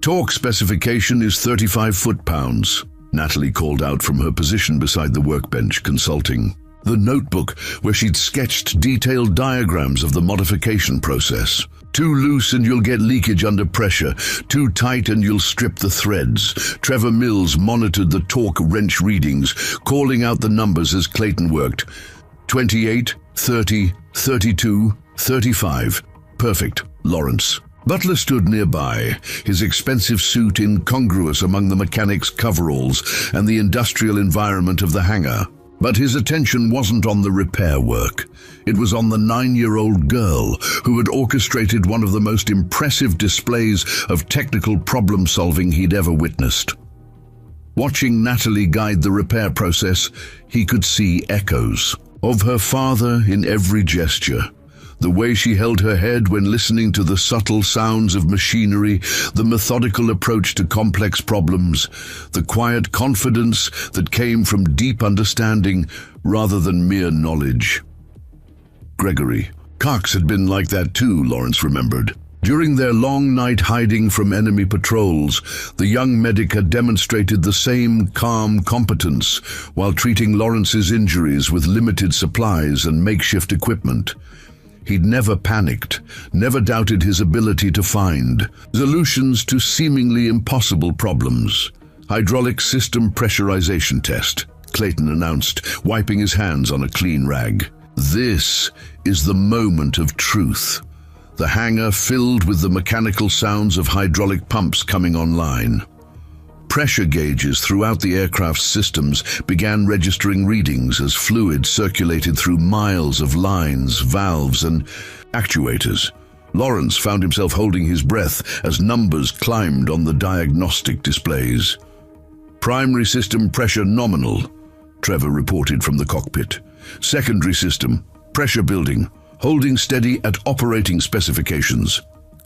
"Torque specification is 35 foot-pounds. Natalie called out from her position beside the workbench, consulting the notebook where she'd sketched detailed diagrams of the modification process. "Too loose and you'll get leakage under pressure. Too tight and you'll strip the threads." Trevor Mills monitored the torque wrench readings, calling out the numbers as Clayton worked. 28, 30, 32, 35. "Perfect, Lawrence." Butler stood nearby, his expensive suit incongruous among the mechanic's coveralls and the industrial environment of the hangar. But his attention wasn't on the repair work. It was on the 9-year-old girl who had orchestrated one of the most impressive displays of technical problem-solving he'd ever witnessed. Watching Natalie guide the repair process, he could see echoes of her father in every gesture. The way she held her head when listening to the subtle sounds of machinery, the methodical approach to complex problems, the quiet confidence that came from deep understanding rather than mere knowledge. Gregory Cox had been like that too, Lawrence remembered. During their long night hiding from enemy patrols, the young medic had demonstrated the same calm competence while treating Lawrence's injuries with limited supplies and makeshift equipment. He'd never panicked, never doubted his ability to find solutions to seemingly impossible problems. "Hydraulic system pressurization test," Clayton announced, wiping his hands on a clean rag. "This is the moment of truth." The hangar filled with the mechanical sounds of hydraulic pumps coming online. Pressure gauges throughout the aircraft's systems began registering readings as fluid circulated through miles of lines, valves, and actuators. Lawrence found himself holding his breath as numbers climbed on the diagnostic displays. "Primary system pressure nominal," Trevor reported from the cockpit. "Secondary system, pressure building, holding steady at operating specifications."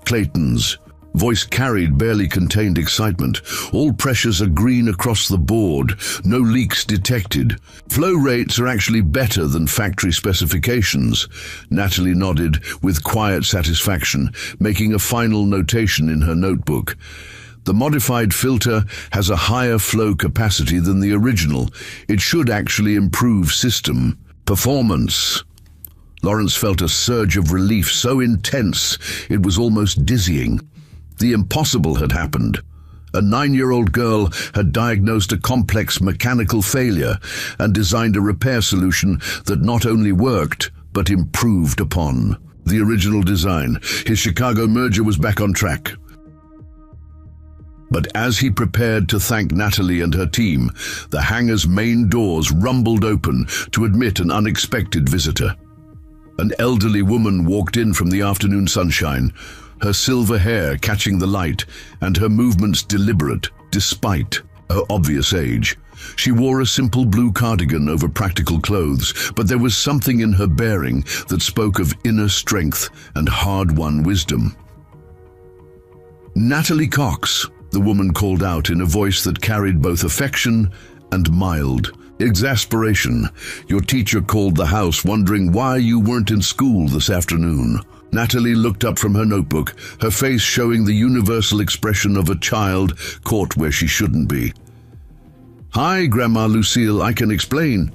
Clayton's voice carried barely contained excitement. "All pressures are green across the board. No leaks detected. Flow rates are actually better than factory specifications." Natalie nodded with quiet satisfaction, making a final notation in her notebook. "The modified filter has a higher flow capacity than the original. It should actually improve system performance." Lawrence felt a surge of relief so intense it was almost dizzying. The impossible had happened. A 9-year-old girl had diagnosed a complex mechanical failure and designed a repair solution that not only worked, but improved upon the original design. His Chicago merger was back on track. But as he prepared to thank Natalie and her team, the hangar's main doors rumbled open to admit an unexpected visitor. An elderly woman walked in from the afternoon sunshine, her silver hair catching the light and her movements deliberate despite her obvious age. She wore a simple blue cardigan over practical clothes, but there was something in her bearing that spoke of inner strength and hard-won wisdom. "Natalie Cox," the woman called out in a voice that carried both affection and mild exasperation. "Your teacher called the house wondering why you weren't in school this afternoon." Natalie looked up from her notebook, her face showing the universal expression of a child caught where she shouldn't be. "Hi, Grandma Lucille, I can explain."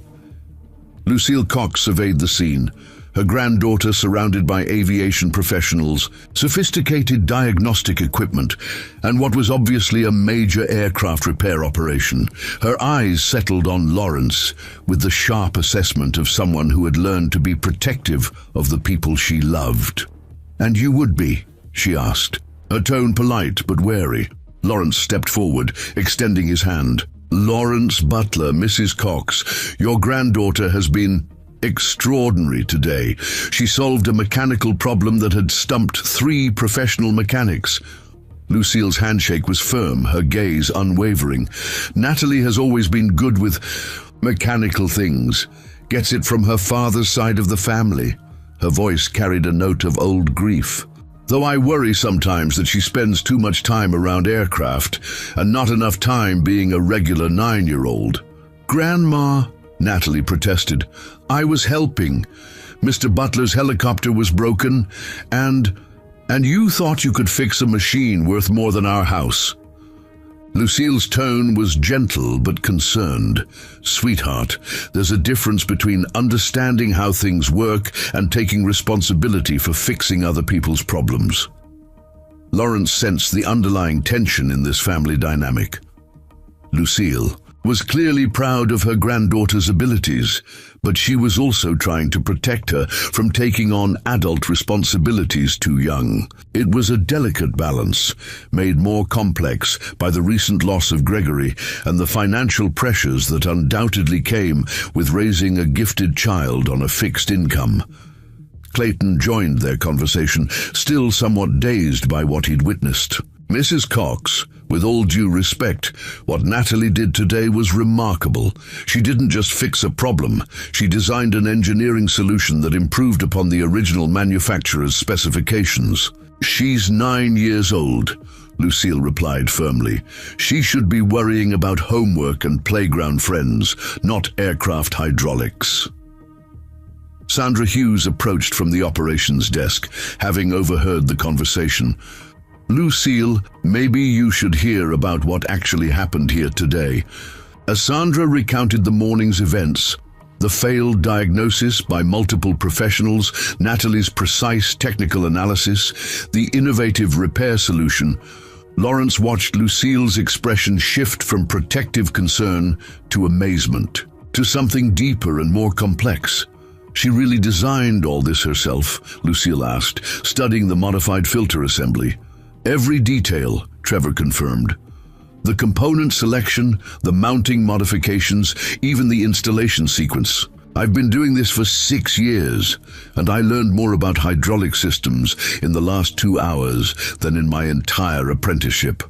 Lucille Cox surveyed the scene, her granddaughter surrounded by aviation professionals, sophisticated diagnostic equipment, and what was obviously a major aircraft repair operation. Her eyes settled on Lawrence with the sharp assessment of someone who had learned to be protective of the people she loved. "And you would be?" she asked, her tone polite but wary. Lawrence stepped forward, extending his hand. "Lawrence Butler, Mrs. Cox, your granddaughter has been extraordinary today. She solved a mechanical problem that had stumped 3 professional mechanics." Lucille's handshake was firm, her gaze unwavering. "Natalie has always been good with mechanical things. Gets it from her father's side of the family." Her voice carried a note of old grief. "Though I worry sometimes that she spends too much time around aircraft and not enough time being a regular 9-year-old. "Grandma," Natalie protested, "I was helping. Mr. Butler's helicopter was broken, and you thought you could fix a machine worth more than our house." Lucille's tone was gentle but concerned. "Sweetheart, there's a difference between understanding how things work and taking responsibility for fixing other people's problems." Lawrence sensed the underlying tension in this family dynamic. Lucille was clearly proud of her granddaughter's abilities, but she was also trying to protect her from taking on adult responsibilities too young. It was a delicate balance, made more complex by the recent loss of Gregory and the financial pressures that undoubtedly came with raising a gifted child on a fixed income. Clayton joined their conversation, still somewhat dazed by what he'd witnessed. "Mrs. Cox, with all due respect, what Natalie did today was remarkable. She didn't just fix a problem, she designed an engineering solution that improved upon the original manufacturer's specifications." "She's 9 years old," Lucille replied firmly. "She should be worrying about homework and playground friends, not aircraft hydraulics." Sandra Hughes approached from the operations desk, having overheard the conversation. "Lucille, maybe you should hear about what actually happened here today." As Sandra recounted the morning's events, the failed diagnosis by multiple professionals, Natalie's precise technical analysis, the innovative repair solution, Lawrence watched Lucille's expression shift from protective concern to amazement, to something deeper and more complex. "She really designed all this herself?" Lucille asked, studying the modified filter assembly. "Every detail," Trevor confirmed. "The component selection, the mounting modifications, even the installation sequence. I've been doing this for 6 years, and I learned more about hydraulic systems in the last 2 hours than in my entire apprenticeship."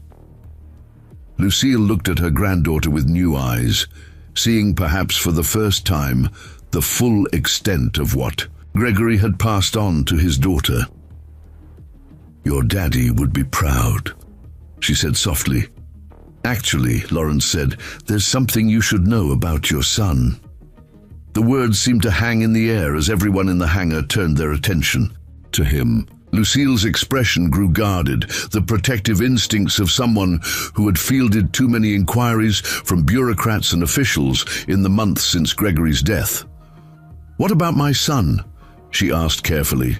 Lucille looked at her granddaughter with new eyes, seeing perhaps for the first time the full extent of what Gregory had passed on to his daughter. "Your daddy would be proud," she said softly. "Actually," Lawrence said, "there's something you should know about your son." The words seemed to hang in the air as everyone in the hangar turned their attention to him. Lucille's expression grew guarded, the protective instincts of someone who had fielded too many inquiries from bureaucrats and officials in the months since Gregory's death. "What about my son?" she asked carefully.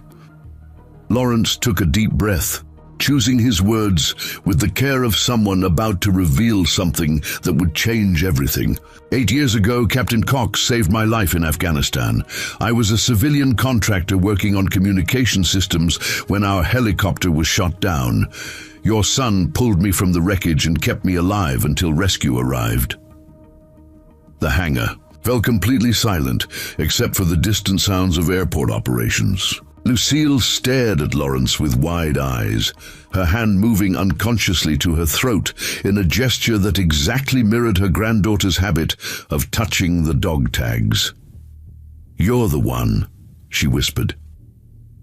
Lawrence took a deep breath, choosing his words with the care of someone about to reveal something that would change everything. 8 years ago, Captain Cox saved my life in Afghanistan. I was a civilian contractor working on communication systems when our helicopter was shot down. Your son pulled me from the wreckage and kept me alive until rescue arrived." The hangar fell completely silent, except for the distant sounds of airport operations. Lucille stared at Lawrence with wide eyes, her hand moving unconsciously to her throat in a gesture that exactly mirrored her granddaughter's habit of touching the dog tags. "You're the one," she whispered.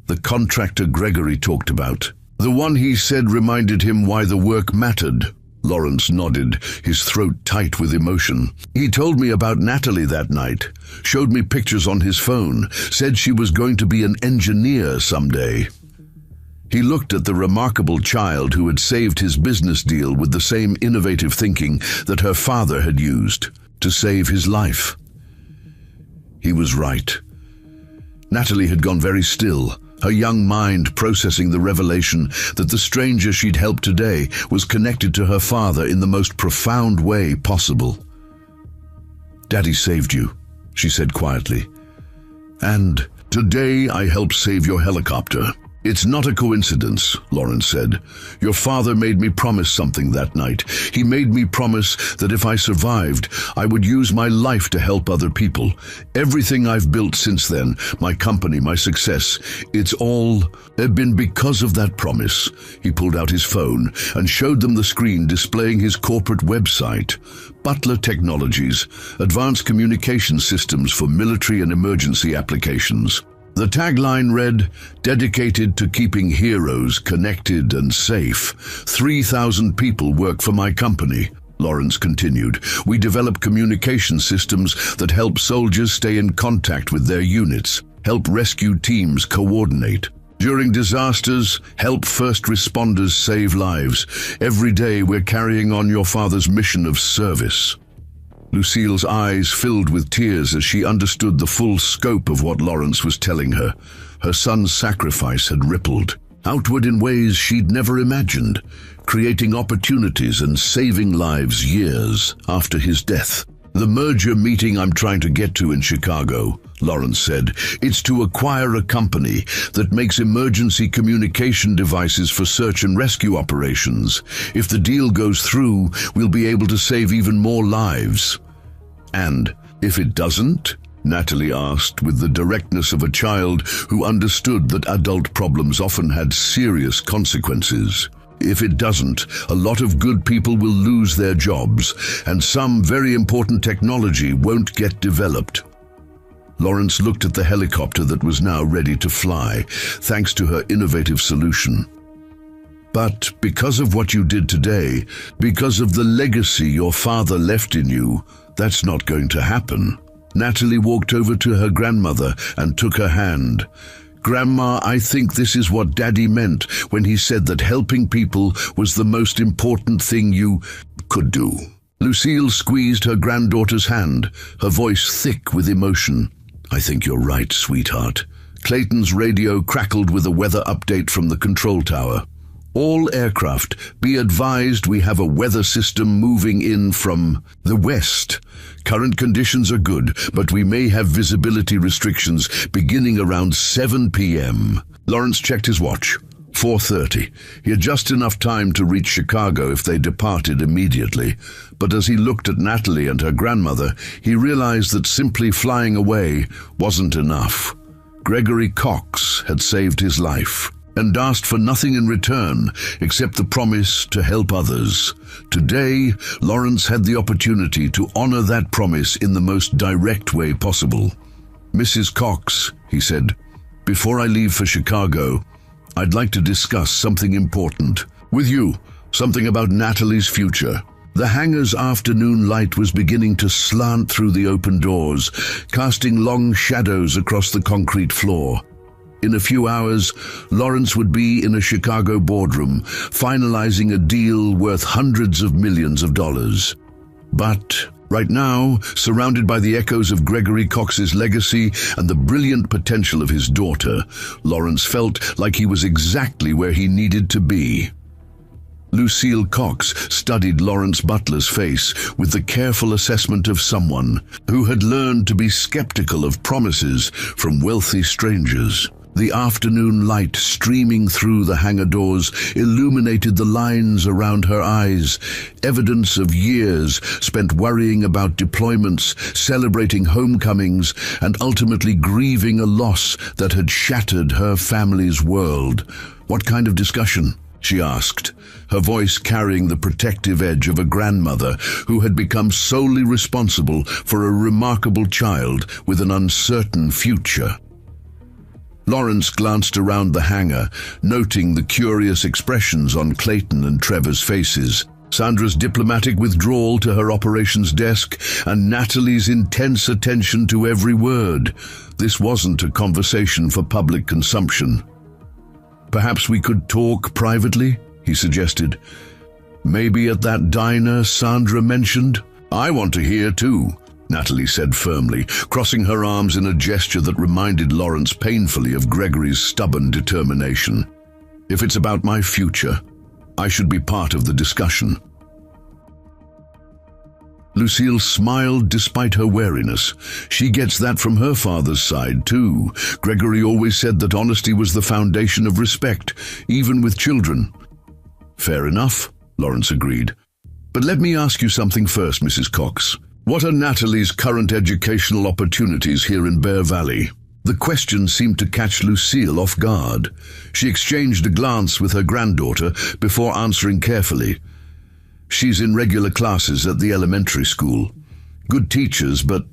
"The contractor Gregory talked about." The one he said reminded him why the work mattered. Lawrence nodded, his throat tight with emotion. He told me about Natalie that night, showed me pictures on his phone, said she was going to be an engineer someday. He looked at the remarkable child who had saved his business deal with the same innovative thinking that her father had used to save his life. He was right. Natalie had gone very still, her young mind processing the revelation that the stranger she'd helped today was connected to her father in the most profound way possible. "Daddy saved you," she said quietly. "And today I helped save your helicopter." "It's not a coincidence," Lawrence said. "Your father made me promise something that night. He made me promise that if I survived, I would use my life to help other people. Everything I've built since then, my company, my success, it's all been because of that promise." He pulled out his phone and showed them the screen displaying his corporate website. Butler Technologies, advanced communication systems for military and emergency applications. The tagline read, "Dedicated to keeping heroes connected and safe. 3,000 people work for my company." Lawrence continued. "We develop communication systems that help soldiers stay in contact with their units, help rescue teams coordinate. During disasters, help first responders save lives. Every day we're carrying on your father's mission of service." Lucille's eyes filled with tears as she understood the full scope of what Lawrence was telling her. Her son's sacrifice had rippled outward in ways she'd never imagined, creating opportunities and saving lives years after his death. "The merger meeting I'm trying to get to in Chicago," Lawrence said. "It's to acquire a company that makes emergency communication devices for search and rescue operations. If the deal goes through, we'll be able to save even more lives." "And if it doesn't?" Natalie asked with the directness of a child who understood that adult problems often had serious consequences. "If it doesn't, a lot of good people will lose their jobs, and some very important technology won't get developed." Lawrence looked at the helicopter that was now ready to fly, thanks to her innovative solution. "But because of what you did today, because of the legacy your father left in you, that's not going to happen." Natalie walked over to her grandmother and took her hand. "Grandma, I think this is what Daddy meant when he said that helping people was the most important thing you could do." Lucille squeezed her granddaughter's hand, her voice thick with emotion. "I think you're right, sweetheart." Clayton's radio crackled with a weather update from the control tower. "All aircraft, be advised we have a weather system moving in from the west. Current conditions are good, but we may have visibility restrictions beginning around 7 p.m. Lawrence checked his watch. 4:30. He had just enough time to reach Chicago if they departed immediately. But as he looked at Natalie and her grandmother, he realized that simply flying away wasn't enough. Gregory Cox had saved his life and asked for nothing in return except the promise to help others. Today, Lawrence had the opportunity to honor that promise in the most direct way possible. "Mrs. Cox," he said, "before I leave for Chicago, I'd like to discuss something important with you, something about Natalie's future." The hangar's afternoon light was beginning to slant through the open doors, casting long shadows across the concrete floor. In a few hours, Lawrence would be in a Chicago boardroom, finalizing a deal worth hundreds of millions of dollars. But right now, surrounded by the echoes of Gregory Cox's legacy and the brilliant potential of his daughter, Lawrence felt like he was exactly where he needed to be. Lucille Cox studied Lawrence Butler's face with the careful assessment of someone who had learned to be skeptical of promises from wealthy strangers. The afternoon light streaming through the hangar doors illuminated the lines around her eyes, evidence of years spent worrying about deployments, celebrating homecomings, and ultimately grieving a loss that had shattered her family's world. "What kind of discussion?" she asked, her voice carrying the protective edge of a grandmother who had become solely responsible for a remarkable child with an uncertain future. Lawrence glanced around the hangar, noting the curious expressions on Clayton and Trevor's faces, Sandra's diplomatic withdrawal to her operations desk, and Natalie's intense attention to every word. This wasn't a conversation for public consumption. "Perhaps we could talk privately," he suggested. "Maybe at that diner Sandra mentioned?" "I want to hear too," Natalie said firmly, crossing her arms in a gesture that reminded Lawrence painfully of Gregory's stubborn determination. "If it's about my future, I should be part of the discussion." Lucille smiled despite her wariness. She gets that from her father's side too. Gregory always said that honesty was the foundation of respect, even with children. "Fair enough," Lawrence agreed. "But let me ask you something first, Mrs. Cox. What are Natalie's current educational opportunities here in Bear Valley?" The question seemed to catch Lucille off guard. She exchanged a glance with her granddaughter before answering carefully. "She's in regular classes at the elementary school. Good teachers, but..."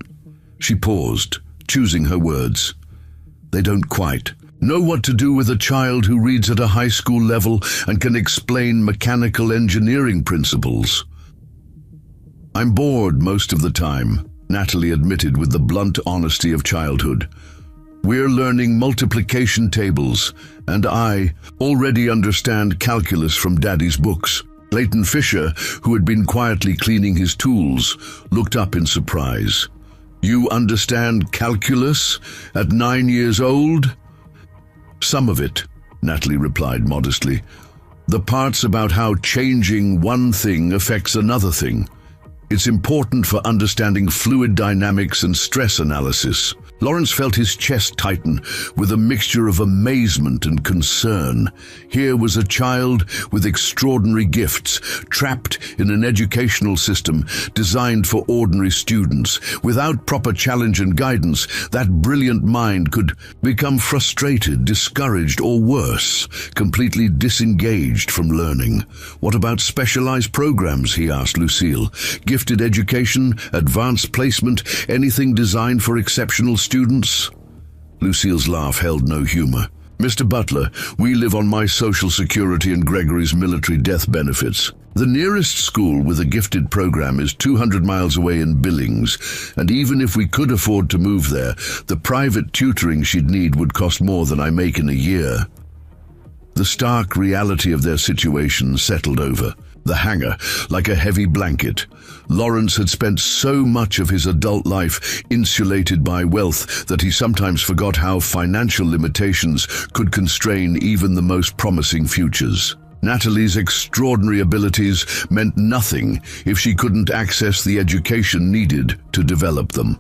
She paused, choosing her words. "They don't quite know what to do with a child who reads at a high school level and can explain mechanical engineering principles." "I'm bored most of the time," Natalie admitted with the blunt honesty of childhood. "We're learning multiplication tables, and I already understand calculus from Daddy's books." Clayton Fisher, who had been quietly cleaning his tools, looked up in surprise. "You understand calculus at 9 years old?" "Some of it," Natalie replied modestly. "The parts about how changing one thing affects another thing. It's important for understanding fluid dynamics and stress analysis." Lawrence felt his chest tighten with a mixture of amazement and concern. Here was a child with extraordinary gifts, trapped in an educational system designed for ordinary students. Without proper challenge and guidance, that brilliant mind could become frustrated, discouraged, or worse, completely disengaged from learning. "What about specialized programs?" he asked Lucille. "Gifted education, advanced placement, anything designed for exceptional students?" Lucille's laugh held no humor. "Mr. Butler, we live on my Social Security and Gregory's military death benefits. The nearest school with a gifted program is 200 miles away in Billings, and even if we could afford to move there, the private tutoring she'd need would cost more than I make in a year." The stark reality of their situation settled over the hangar like a heavy blanket. Lawrence had spent so much of his adult life insulated by wealth that he sometimes forgot how financial limitations could constrain even the most promising futures. Natalie's extraordinary abilities meant nothing if she couldn't access the education needed to develop them.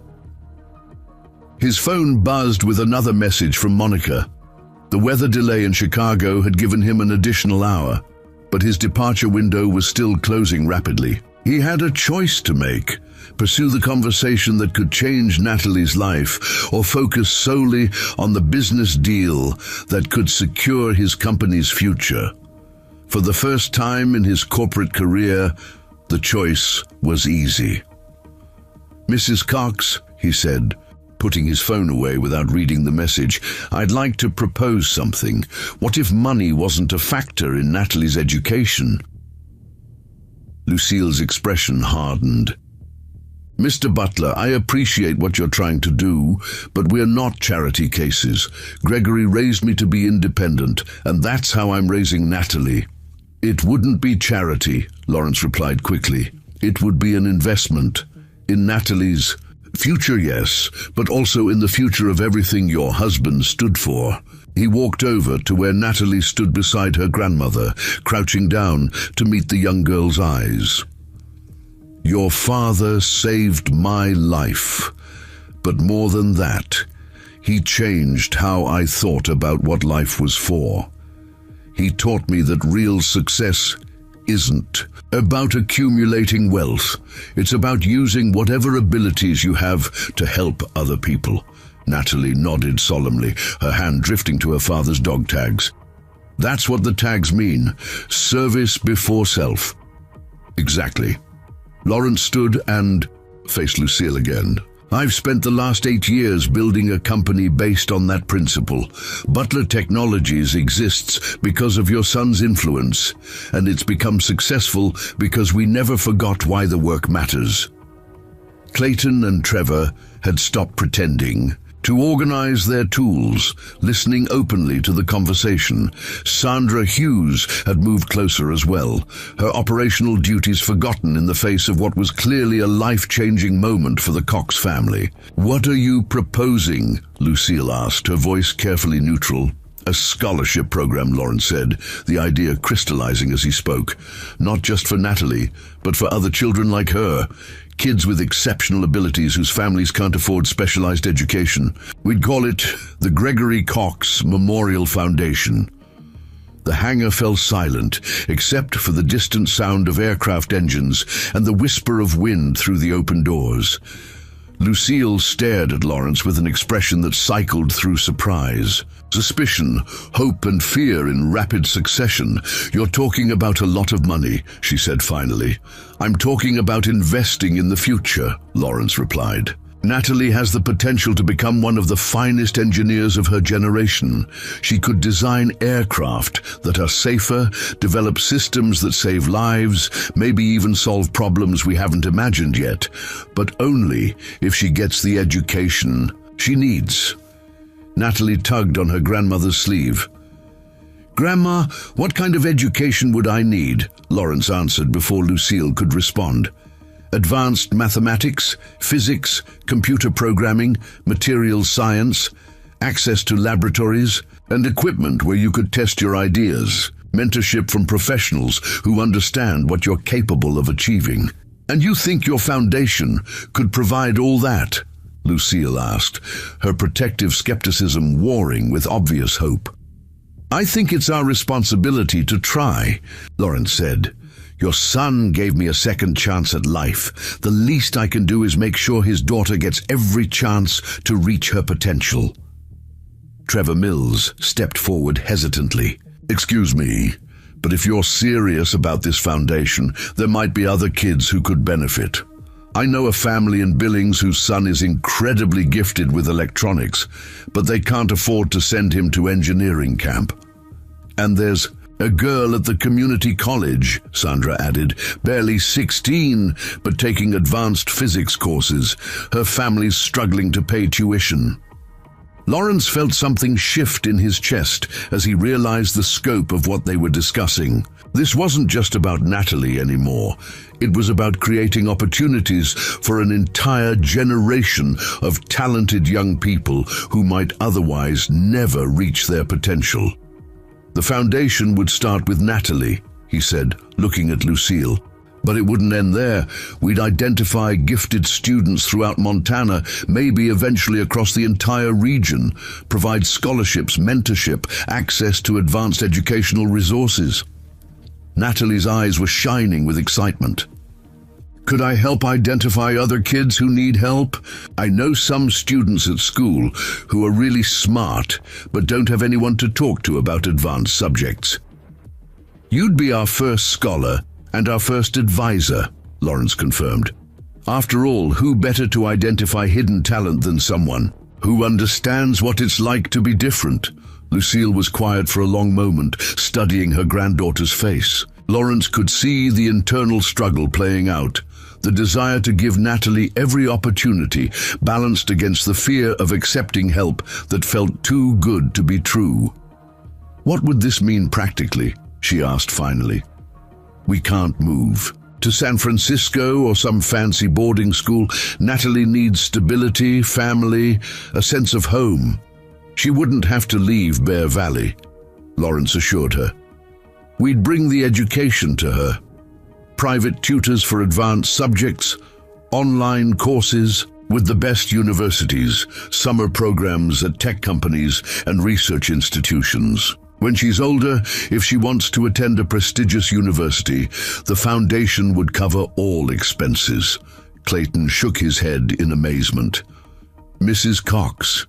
His phone buzzed with another message from Monica. The weather delay in Chicago had given him an additional hour, but his departure window was still closing rapidly. He had a choice to make: pursue the conversation that could change Natalie's life, or focus solely on the business deal that could secure his company's future. For the first time in his corporate career, the choice was easy. "Mrs. Cox," he said, putting his phone away without reading the message, "I'd like to propose something. What if money wasn't a factor in Natalie's education?" Lucille's expression hardened. "Mr. Butler, I appreciate what you're trying to do, but we're not charity cases. Gregory raised me to be independent, and that's how I'm raising Natalie." "It wouldn't be charity," Lawrence replied quickly. "It would be an investment in Natalie's future, yes, but also in the future of everything your husband stood for." He walked over to where Natalie stood beside her grandmother, crouching down to meet the young girl's eyes. "Your father saved my life, but more than that, he changed how I thought about what life was for. He taught me that real success isn't about accumulating wealth. It's about using whatever abilities you have to help other people." Natalie nodded solemnly, her hand drifting to her father's dog tags. "That's what the tags mean. Service before self." "Exactly." Lawrence stood and faced Lucille again. I've spent the last 8 years building a company based on that principle. Butler Technologies exists because of your son's influence, and it's become successful because we never forgot why the work matters." Clayton and Trevor had stopped pretending to organize their tools, listening openly to the conversation. Sandra Hughes had moved closer as well, her operational duties forgotten in the face of what was clearly a life-changing moment for the Cox family. "What are you proposing?" Lucille asked, her voice carefully neutral. "A scholarship program," Lawrence said, the idea crystallizing as he spoke. "Not just for Natalie, but for other children like her. Kids with exceptional abilities whose families can't afford specialized education. We'd call it the Gregory Cox Memorial Foundation." The hangar fell silent, except for the distant sound of aircraft engines and the whisper of wind through the open doors. Lucille stared at Lawrence with an expression that cycled through surprise, suspicion, hope, and fear in rapid succession. "You're talking about a lot of money," she said finally. "I'm talking about investing in the future," Lawrence replied. "Natalie has the potential to become one of the finest engineers of her generation. She could design aircraft that are safer, develop systems that save lives, maybe even solve problems we haven't imagined yet, but only if she gets the education she needs." Natalie tugged on her grandmother's sleeve. "Grandma, what kind of education would I need?" Lawrence answered before Lucille could respond. "Advanced mathematics, physics, computer programming, materials science, access to laboratories, and equipment where you could test your ideas, mentorship from professionals who understand what you're capable of achieving." "And you think your foundation could provide all that?" Lucille asked, her protective skepticism warring with obvious hope. "I think it's our responsibility to try," Lawrence said. "Your son gave me a second chance at life. The least I can do is make sure his daughter gets every chance to reach her potential." Trevor Mills stepped forward hesitantly. "Excuse me, but if you're serious about this foundation, there might be other kids who could benefit. I know a family in Billings whose son is incredibly gifted with electronics, but they can't afford to send him to engineering camp. And there's a girl at the community college," Sandra added, "barely 16, but taking advanced physics courses. Her family's struggling to pay tuition." Lawrence felt something shift in his chest as he realized the scope of what they were discussing. This wasn't just about Natalie anymore. It was about creating opportunities for an entire generation of talented young people who might otherwise never reach their potential. "The foundation would start with Natalie," he said, looking at Lucille. "But it wouldn't end there. We'd identify gifted students throughout Montana, maybe eventually across the entire region, provide scholarships, mentorship, access to advanced educational resources." Natalie's eyes were shining with excitement. "Could I help identify other kids who need help? I know some students at school who are really smart, but don't have anyone to talk to about advanced subjects." "You'd be our first scholar and our first advisor," Lawrence confirmed. "After all, who better to identify hidden talent than someone who understands what it's like to be different?" Lucille was quiet for a long moment, studying her granddaughter's face. Lawrence could see the internal struggle playing out, the desire to give Natalie every opportunity, balanced against the fear of accepting help that felt too good to be true. "What would this mean practically?" she asked finally. "We can't move to San Francisco or some fancy boarding school. Natalie needs stability, family, a sense of home. She wouldn't have to leave Bear Valley," Lawrence assured her. "We'd bring the education to her. Private tutors for advanced subjects, online courses with the best universities, summer programs at tech companies and research institutions. When she's older, if she wants to attend a prestigious university, the foundation would cover all expenses." Clayton shook his head in amazement. "Mrs. Cox,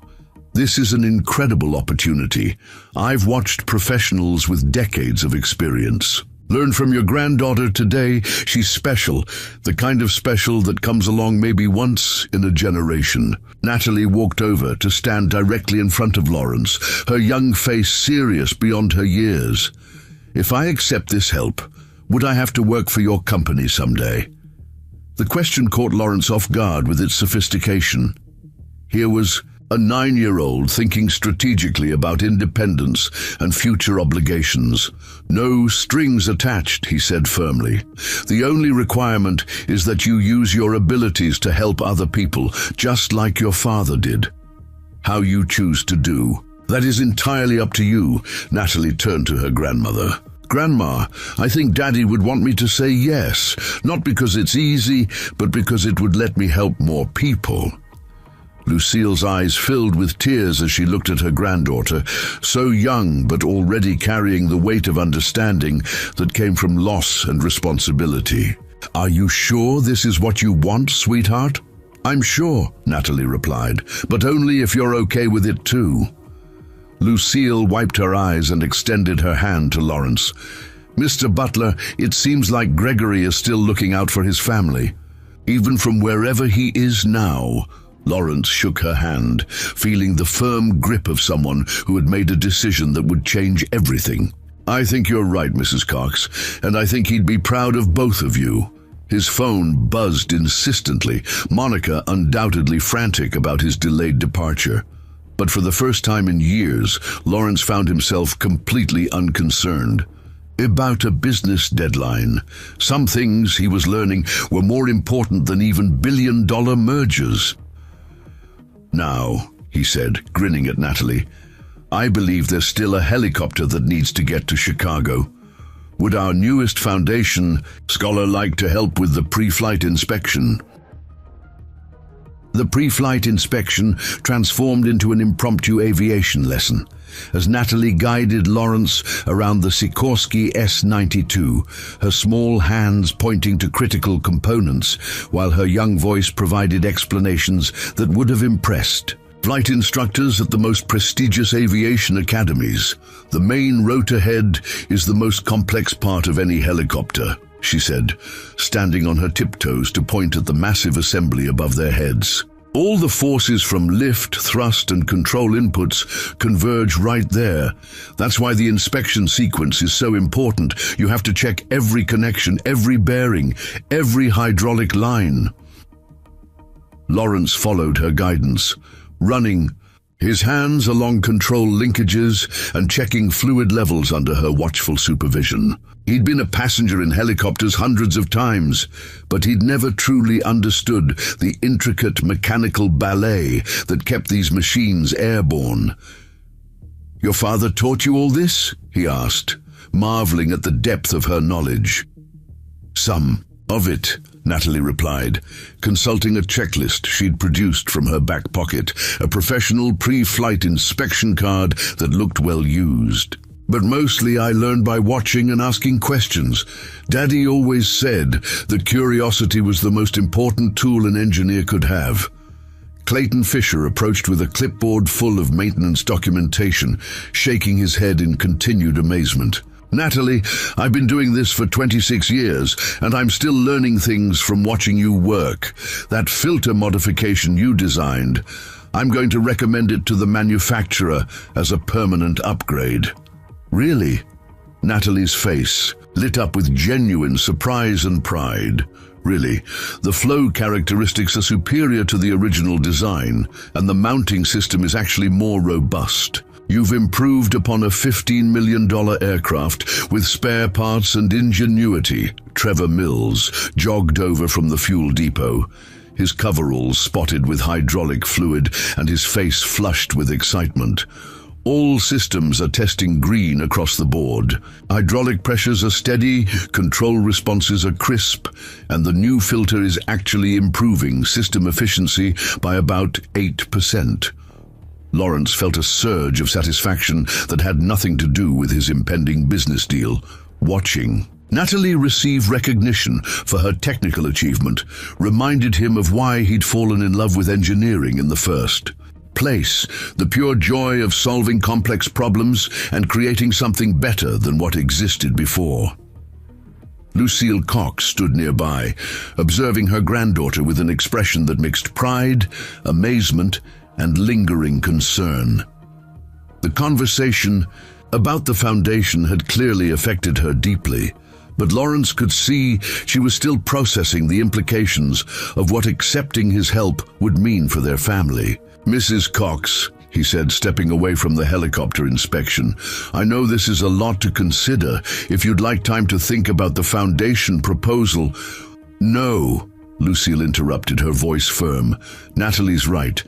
this is an incredible opportunity. I've watched professionals with decades of experience Learn from your granddaughter today. She's special, the kind of special that comes along maybe once in a generation. Natalie walked over to stand directly in front of Lawrence, her young face serious beyond her years. If I accept this help, would I have to work for your company someday? The question caught Lawrence off guard with its sophistication. Here was a 9-year-old thinking strategically about independence and future obligations. No strings attached, he said firmly. The only requirement is that you use your abilities to help other people, just like your father did. How you choose to do, that is entirely up to you. Natalie turned to her grandmother. Grandma, I think Daddy would want me to say yes, not because it's easy, but because it would let me help more people. Lucille's eyes filled with tears as she looked at her granddaughter, so young but already carrying the weight of understanding that came from loss and responsibility. Are you sure this is what you want, sweetheart? I'm sure, Natalie replied, but only if you're okay with it too. Lucille wiped her eyes and extended her hand to Lawrence. Mr. Butler, it seems like Gregory is still looking out for his family. Even from wherever he is now. Lawrence shook her hand, feeling the firm grip of someone who had made a decision that would change everything. I think you're right, Mrs. Cox, and I think he'd be proud of both of you. His phone buzzed insistently, Monica undoubtedly frantic about his delayed departure. But for the first time in years, Lawrence found himself completely unconcerned. About a business deadline. Some things, he was learning, were more important than even billion-dollar mergers. Now, he said, grinning at Natalie, I believe there's still a helicopter that needs to get to Chicago. Would our newest foundation scholar like to help with the pre-flight inspection? The pre-flight inspection transformed into an impromptu aviation lesson, as Natalie guided Lawrence around the Sikorsky S-92, her small hands pointing to critical components, while her young voice provided explanations that would have impressed flight instructors at the most prestigious aviation academies. The main rotor head is the most complex part of any helicopter, she said, standing on her tiptoes to point at the massive assembly above their heads. All the forces from lift, thrust, and control inputs converge right there. That's why the inspection sequence is so important. You have to check every connection, every bearing, every hydraulic line. Lawrence followed her guidance, running, his hands along control linkages and checking fluid levels under her watchful supervision. He'd been a passenger in helicopters hundreds of times, but he'd never truly understood the intricate mechanical ballet that kept these machines airborne. Your father taught you all this? He asked, marveling at the depth of her knowledge. Some of it, Natalie replied, consulting a checklist she'd produced from her back pocket, a professional pre-flight inspection card that looked well used. But mostly I learned by watching and asking questions. Daddy always said that curiosity was the most important tool an engineer could have. Clayton Fisher approached with a clipboard full of maintenance documentation, shaking his head in continued amazement. Natalie, I've been doing this for 26 years, and I'm still learning things from watching you work. That filter modification you designed, I'm going to recommend it to the manufacturer as a permanent upgrade. Really? Natalie's face lit up with genuine surprise and pride. Really, the flow characteristics are superior to the original design, and the mounting system is actually more robust. You've improved upon a $15 million aircraft with spare parts and ingenuity. Trevor Mills jogged over from the fuel depot, his coveralls spotted with hydraulic fluid and his face flushed with excitement. All systems are testing green across the board. Hydraulic pressures are steady, control responses are crisp, and the new filter is actually improving system efficiency by about 8%. Lawrence felt a surge of satisfaction that had nothing to do with his impending business deal. Watching Natalie receive recognition for her technical achievement reminded him of why he'd fallen in love with engineering in the first place, the pure joy of solving complex problems and creating something better than what existed before. Lucille Cox stood nearby, observing her granddaughter with an expression that mixed pride, amazement, and lingering concern. The conversation about the foundation had clearly affected her deeply, but Lawrence could see she was still processing the implications of what accepting his help would mean for their family. "Mrs. Cox," he said, stepping away from the helicopter inspection, "I know this is a lot to consider. If you'd like time to think about the foundation proposal—" "No," Lucille interrupted, her voice firm. "Natalie's right.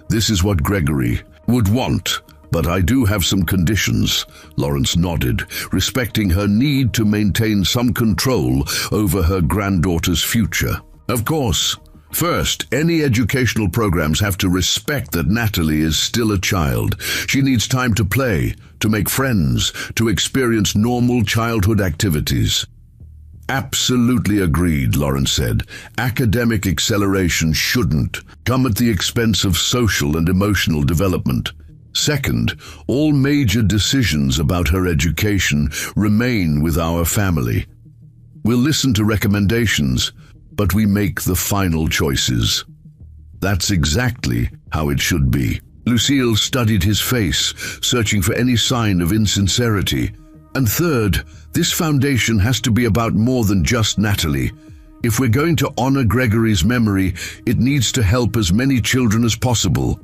This is what Gregory would want. But I do have some conditions." Lawrence nodded, respecting her need to maintain some control over her granddaughter's future. "Of course. First, any educational programs have to respect that Natalie is still a child. She needs time to play, to make friends, to experience normal childhood activities." "Absolutely agreed," Lawrence said. "Academic acceleration shouldn't come at the expense of social and emotional development. Second, all major decisions about her education remain with our family. We'll listen to recommendations, but we make the final choices." "That's exactly how it should be." Lucille studied his face, searching for any sign of insincerity. "And third, this foundation has to be about more than just Natalie. If we're going to honor Gregory's memory, it needs to help as many children as possible."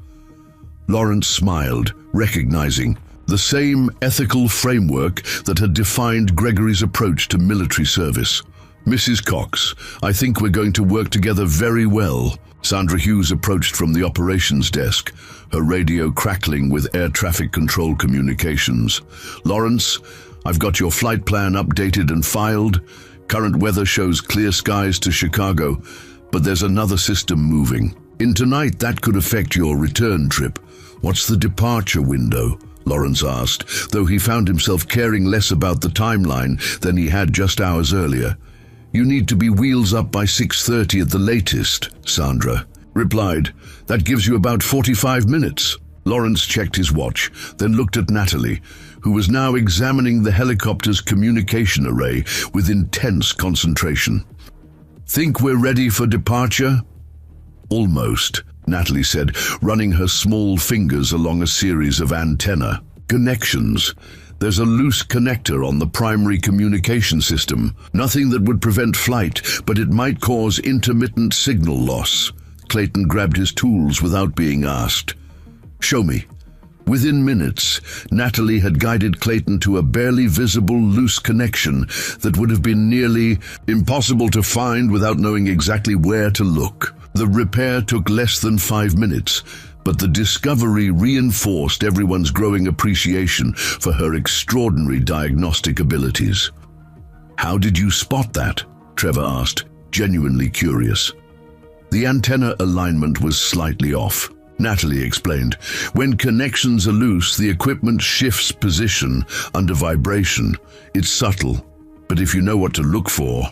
Lawrence smiled, recognizing the same ethical framework that had defined Gregory's approach to military service. "Mrs. Cox, I think we're going to work together very well." Sandra Hughes approached from the operations desk, her radio crackling with air traffic control communications. "Lawrence, I've got your flight plan updated and filed. Current weather shows clear skies to Chicago, but there's another system moving. In tonight, that could affect your return trip." "What's the departure window?" Lawrence asked, though he found himself caring less about the timeline than he had just hours earlier. "You need to be wheels up by 6:30 at the latest," Sandra replied. "That gives you about 45 minutes. Lawrence checked his watch, then looked at Natalie, who was now examining the helicopter's communication array with intense concentration. "Think we're ready for departure?" "Almost," Natalie said, running her small fingers along a series of antenna connections. "There's a loose connector on the primary communication system. Nothing that would prevent flight, but it might cause intermittent signal loss." Clayton grabbed his tools without being asked. "Show me." Within minutes, Natalie had guided Clayton to a barely visible loose connection that would have been nearly impossible to find without knowing exactly where to look. The repair took less than 5 minutes, but the discovery reinforced everyone's growing appreciation for her extraordinary diagnostic abilities. "How did you spot that?" Trevor asked, genuinely curious. "The antenna alignment was slightly off," Natalie explained. "When connections are loose, the equipment shifts position under vibration. It's subtle, but if you know what to look for..."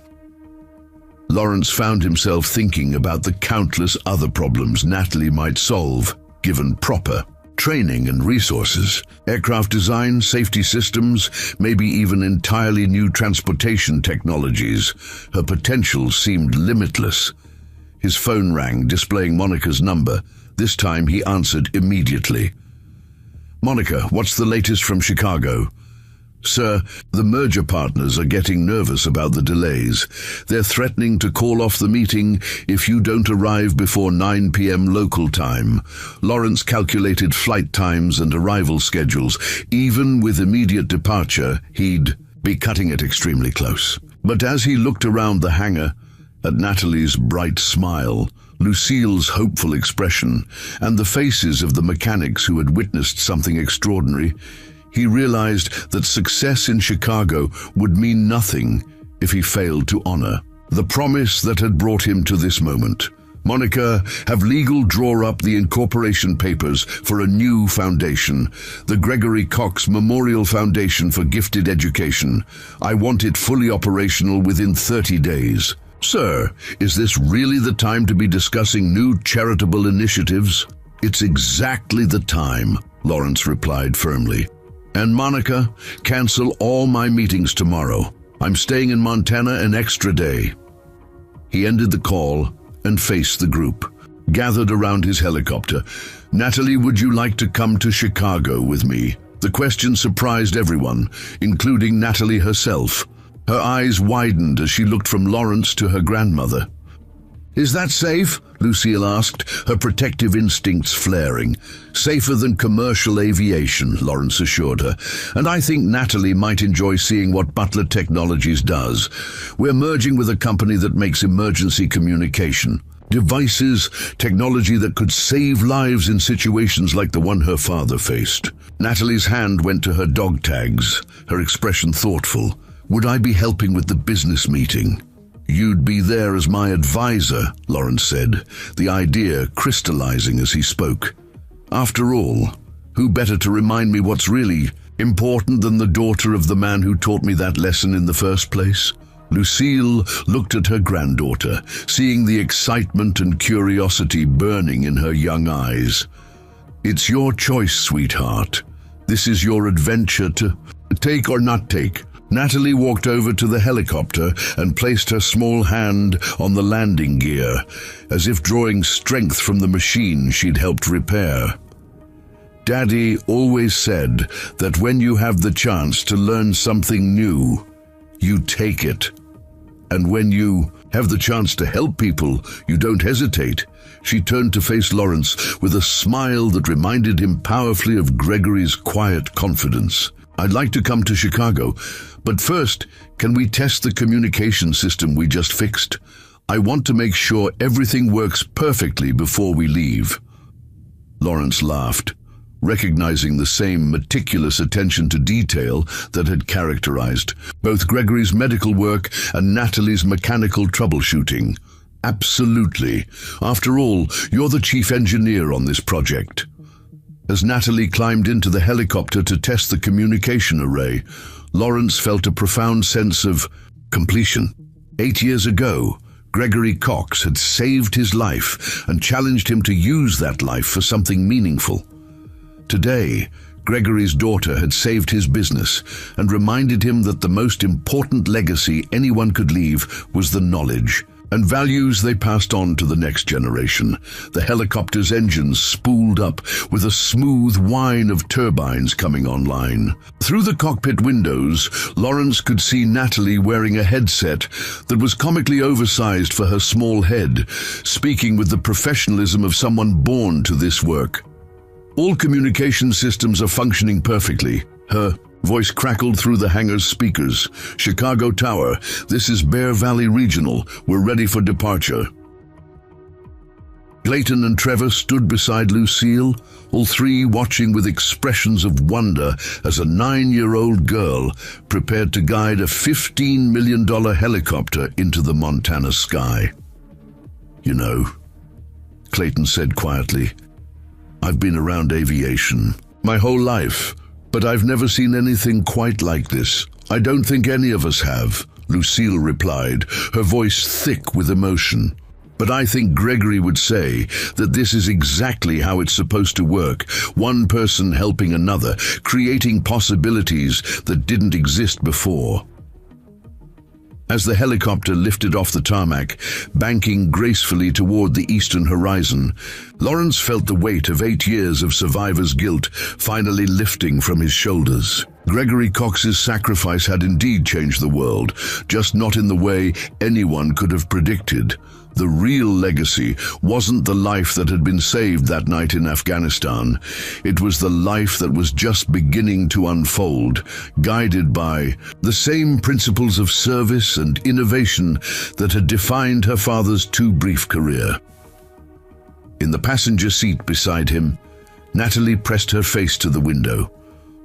Lawrence found himself thinking about the countless other problems Natalie might solve, given proper training and resources. Aircraft design, safety systems, maybe even entirely new transportation technologies. Her potential seemed limitless. His phone rang, displaying Monica's number. This time he answered immediately. "Monica, what's the latest from Chicago?" "Sir, the merger partners are getting nervous about the delays. They're threatening to call off the meeting if you don't arrive before 9 p.m. local time." Lawrence calculated flight times and arrival schedules. Even with immediate departure, he'd be cutting it extremely close. But as he looked around the hangar, at Natalie's bright smile, Lucille's hopeful expression, and the faces of the mechanics who had witnessed something extraordinary, he realized that success in Chicago would mean nothing if he failed to honor the promise that had brought him to this moment. "Monica, have legal draw up the incorporation papers for a new foundation, the Gregory Cox Memorial Foundation for Gifted Education. I want it fully operational within 30 days. "Sir, is this really the time to be discussing new charitable initiatives?" "It's exactly the time," Lawrence replied firmly. "And Monica, cancel all my meetings tomorrow. I'm staying in Montana an extra day." He ended the call and faced the group, gathered around his helicopter. "Natalie, would you like to come to Chicago with me?" The question surprised everyone, including Natalie herself. Her eyes widened as she looked from Lawrence to her grandmother. "Is that safe?" Lucille asked, her protective instincts flaring. "Safer than commercial aviation," Lawrence assured her. "And I think Natalie might enjoy seeing what Butler Technologies does. We're merging with a company that makes emergency communication. Devices, technology that could save lives in situations like the one her father faced." Natalie's hand went to her dog tags, her expression thoughtful. "Would I be helping with the business meeting?" "You'd be there as my advisor," Lawrence said, the idea crystallizing as he spoke. "After all, who better to remind me what's really important than the daughter of the man who taught me that lesson in the first place?" Lucille looked at her granddaughter, seeing the excitement and curiosity burning in her young eyes. "It's your choice, sweetheart. This is your adventure to take or not take." Natalie walked over to the helicopter and placed her small hand on the landing gear, as if drawing strength from the machine she'd helped repair. "Daddy always said that when you have the chance to learn something new, you take it. And when you have the chance to help people, you don't hesitate." She turned to face Lawrence with a smile that reminded him powerfully of Gregory's quiet confidence. "I'd like to come to Chicago, but first, can we test the communication system we just fixed? I want to make sure everything works perfectly before we leave." Lawrence laughed, recognizing the same meticulous attention to detail that had characterized both Gregory's medical work and Natalie's mechanical troubleshooting. "Absolutely. After all, you're the chief engineer on this project." As Natalie climbed into the helicopter to test the communication array, Lawrence felt a profound sense of completion. 8 years ago, Gregory Cox had saved his life and challenged him to use that life for something meaningful. Today, Gregory's daughter had saved his business and reminded him that the most important legacy anyone could leave was the knowledge and values they passed on to the next generation. The helicopter's engines spooled up with a smooth whine of turbines coming online. Through the cockpit windows, Lawrence could see Natalie wearing a headset that was comically oversized for her small head, speaking with the professionalism of someone born to this work. "All communication systems are functioning perfectly," her voice crackled through the hangar's speakers. "Chicago Tower, this is Bear Valley Regional. We're ready for departure." Clayton and Trevor stood beside Lucille, all three watching with expressions of wonder as a 9-year-old girl prepared to guide a $15 million helicopter into the Montana sky. "You know," Clayton said quietly, "I've been around aviation my whole life, but I've never seen anything quite like this." "I don't think any of us have," Lucille replied, her voice thick with emotion. "But I think Gregory would say that this is exactly how it's supposed to work, one person helping another, creating possibilities that didn't exist before." As the helicopter lifted off the tarmac, banking gracefully toward the eastern horizon, Lawrence felt the weight of 8 years of survivor's guilt finally lifting from his shoulders. Gregory Cox's sacrifice had indeed changed the world, just not in the way anyone could have predicted. The real legacy wasn't the life that had been saved that night in Afghanistan. It was the life that was just beginning to unfold, guided by the same principles of service and innovation that had defined her father's too brief career. In the passenger seat beside him, Natalie pressed her face to the window,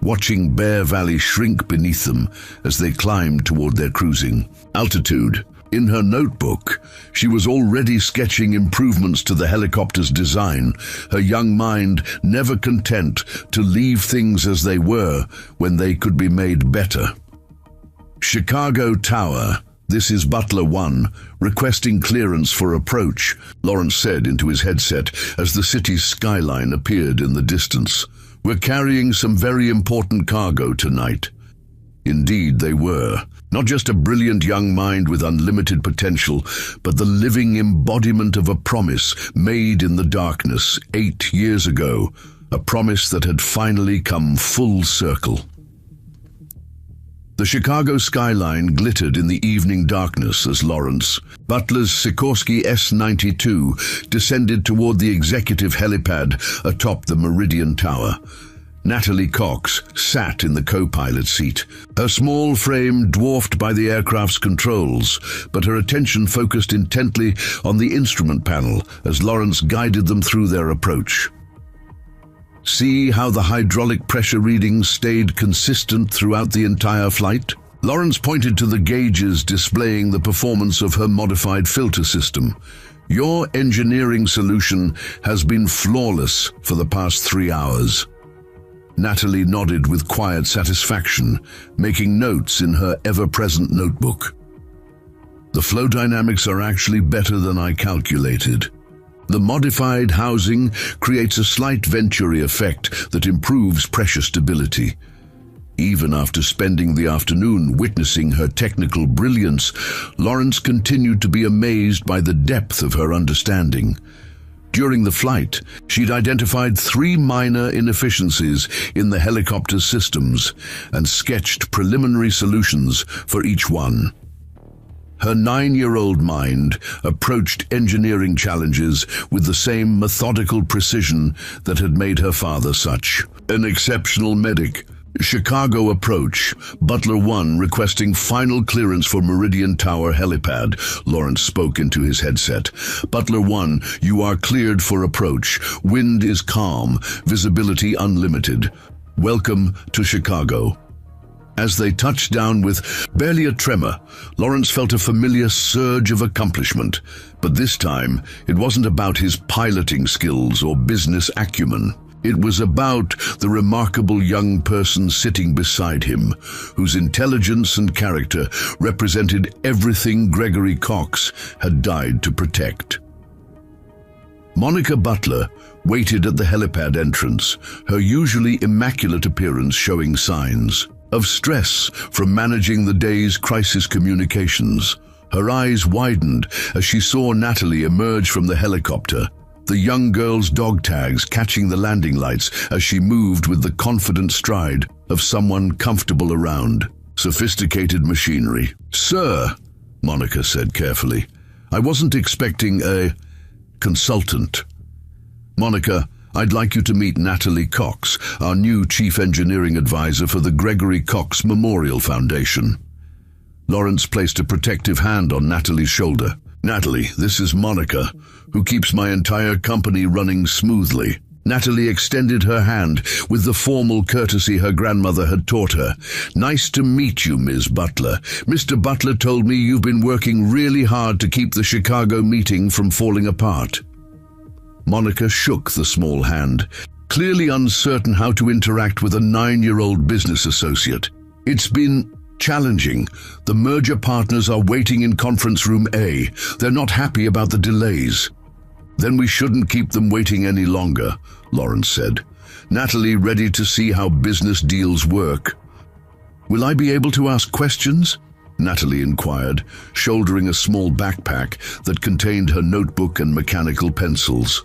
watching Bear Valley shrink beneath them as they climbed toward their cruising altitude. In her notebook, she was already sketching improvements to the helicopter's design, her young mind never content to leave things as they were when they could be made better. "Chicago Tower, this is Butler 1, requesting clearance for approach," Lawrence said into his headset as the city's skyline appeared in the distance. "We're carrying some very important cargo tonight." Indeed, they were. Not just a brilliant young mind with unlimited potential, but the living embodiment of a promise made in the darkness 8 years ago, a promise that had finally come full circle. The Chicago skyline glittered in the evening darkness as Lawrence, Butler's Sikorsky S-92, descended toward the executive helipad atop the Meridian Tower. Natalie Cox sat in the co-pilot seat, her small frame dwarfed by the aircraft's controls, but her attention focused intently on the instrument panel as Lawrence guided them through their approach. See how the hydraulic pressure readings stayed consistent throughout the entire flight? Lawrence pointed to the gauges displaying the performance of her modified filter system. Your engineering solution has been flawless for the past 3 hours. Natalie nodded with quiet satisfaction, making notes in her ever-present notebook. The flow dynamics are actually better than I calculated. The modified housing creates a slight venturi effect that improves pressure stability. Even after spending the afternoon witnessing her technical brilliance, Lawrence continued to be amazed by the depth of her understanding. During the flight, she'd identified 3 minor inefficiencies in the helicopter's systems and sketched preliminary solutions for each one. Her 9-year-old mind approached engineering challenges with the same methodical precision that had made her father such an exceptional medic. Chicago approach, Butler 1 requesting final clearance for Meridian Tower helipad. Lawrence spoke into his headset. Butler 1, you are cleared for approach. Wind is calm, visibility unlimited. Welcome to Chicago. As they touched down with barely a tremor, Lawrence felt a familiar surge of accomplishment. But this time, it wasn't about his piloting skills or business acumen. It was about the remarkable young person sitting beside him, whose intelligence and character represented everything Gregory Cox had died to protect. Monica Butler waited at the helipad entrance, her usually immaculate appearance showing signs of stress from managing the day's crisis communications. Her eyes widened as she saw Natalie emerge from the helicopter, the young girl's dog tags catching the landing lights as she moved with the confident stride of someone comfortable around. Sophisticated machinery. Sir, Monica said carefully, I wasn't expecting a consultant. Monica, I'd like you to meet Natalie Cox, our new chief engineering advisor for the Gregory Cox Memorial Foundation. Lawrence placed a protective hand on Natalie's shoulder. Natalie, this is Monica, who keeps my entire company running smoothly. Natalie extended her hand with the formal courtesy her grandmother had taught her. Nice to meet you, Ms. Butler. Mr. Butler told me you've been working really hard to keep the Chicago meeting from falling apart. Monica shook the small hand, clearly uncertain how to interact with a 9-year-old business associate. It's been challenging. The merger partners are waiting in conference room A. They're not happy about the delays. Then we shouldn't keep them waiting any longer, Lawrence said. Natalie ready to see how business deals work. Will I be able to ask questions? Natalie inquired, shouldering a small backpack that contained her notebook and mechanical pencils.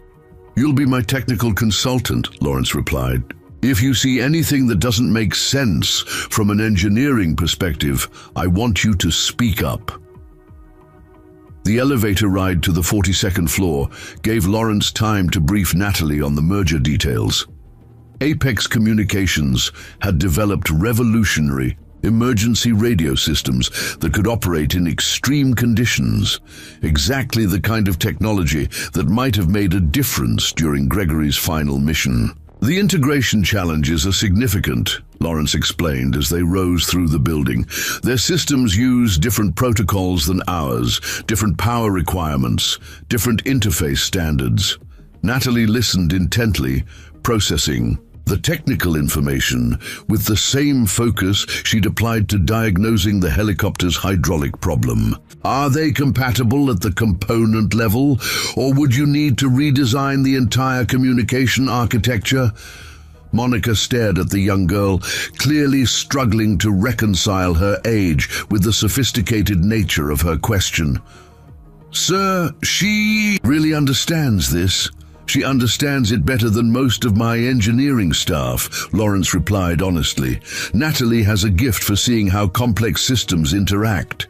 You'll be my technical consultant, Lawrence replied. If you see anything that doesn't make sense from an engineering perspective, I want you to speak up. The elevator ride to the 42nd floor gave Lawrence time to brief Natalie on the merger details. Apex Communications had developed revolutionary emergency radio systems that could operate in extreme conditions, exactly the kind of technology that might have made a difference during Gregory's final mission. The integration challenges are significant, Lawrence explained as they rose through the building. Their systems use different protocols than ours, different power requirements, different interface standards. Natalie listened intently, processing the technical information with the same focus she'd applied to diagnosing the helicopter's hydraulic problem. Are they compatible at the component level, or would you need to redesign the entire communication architecture? Monica stared at the young girl, clearly struggling to reconcile her age with the sophisticated nature of her question. "Sir, she really understands this. She understands it better than most of my engineering staff," Lawrence replied honestly. "Natalie has a gift for seeing how complex systems interact."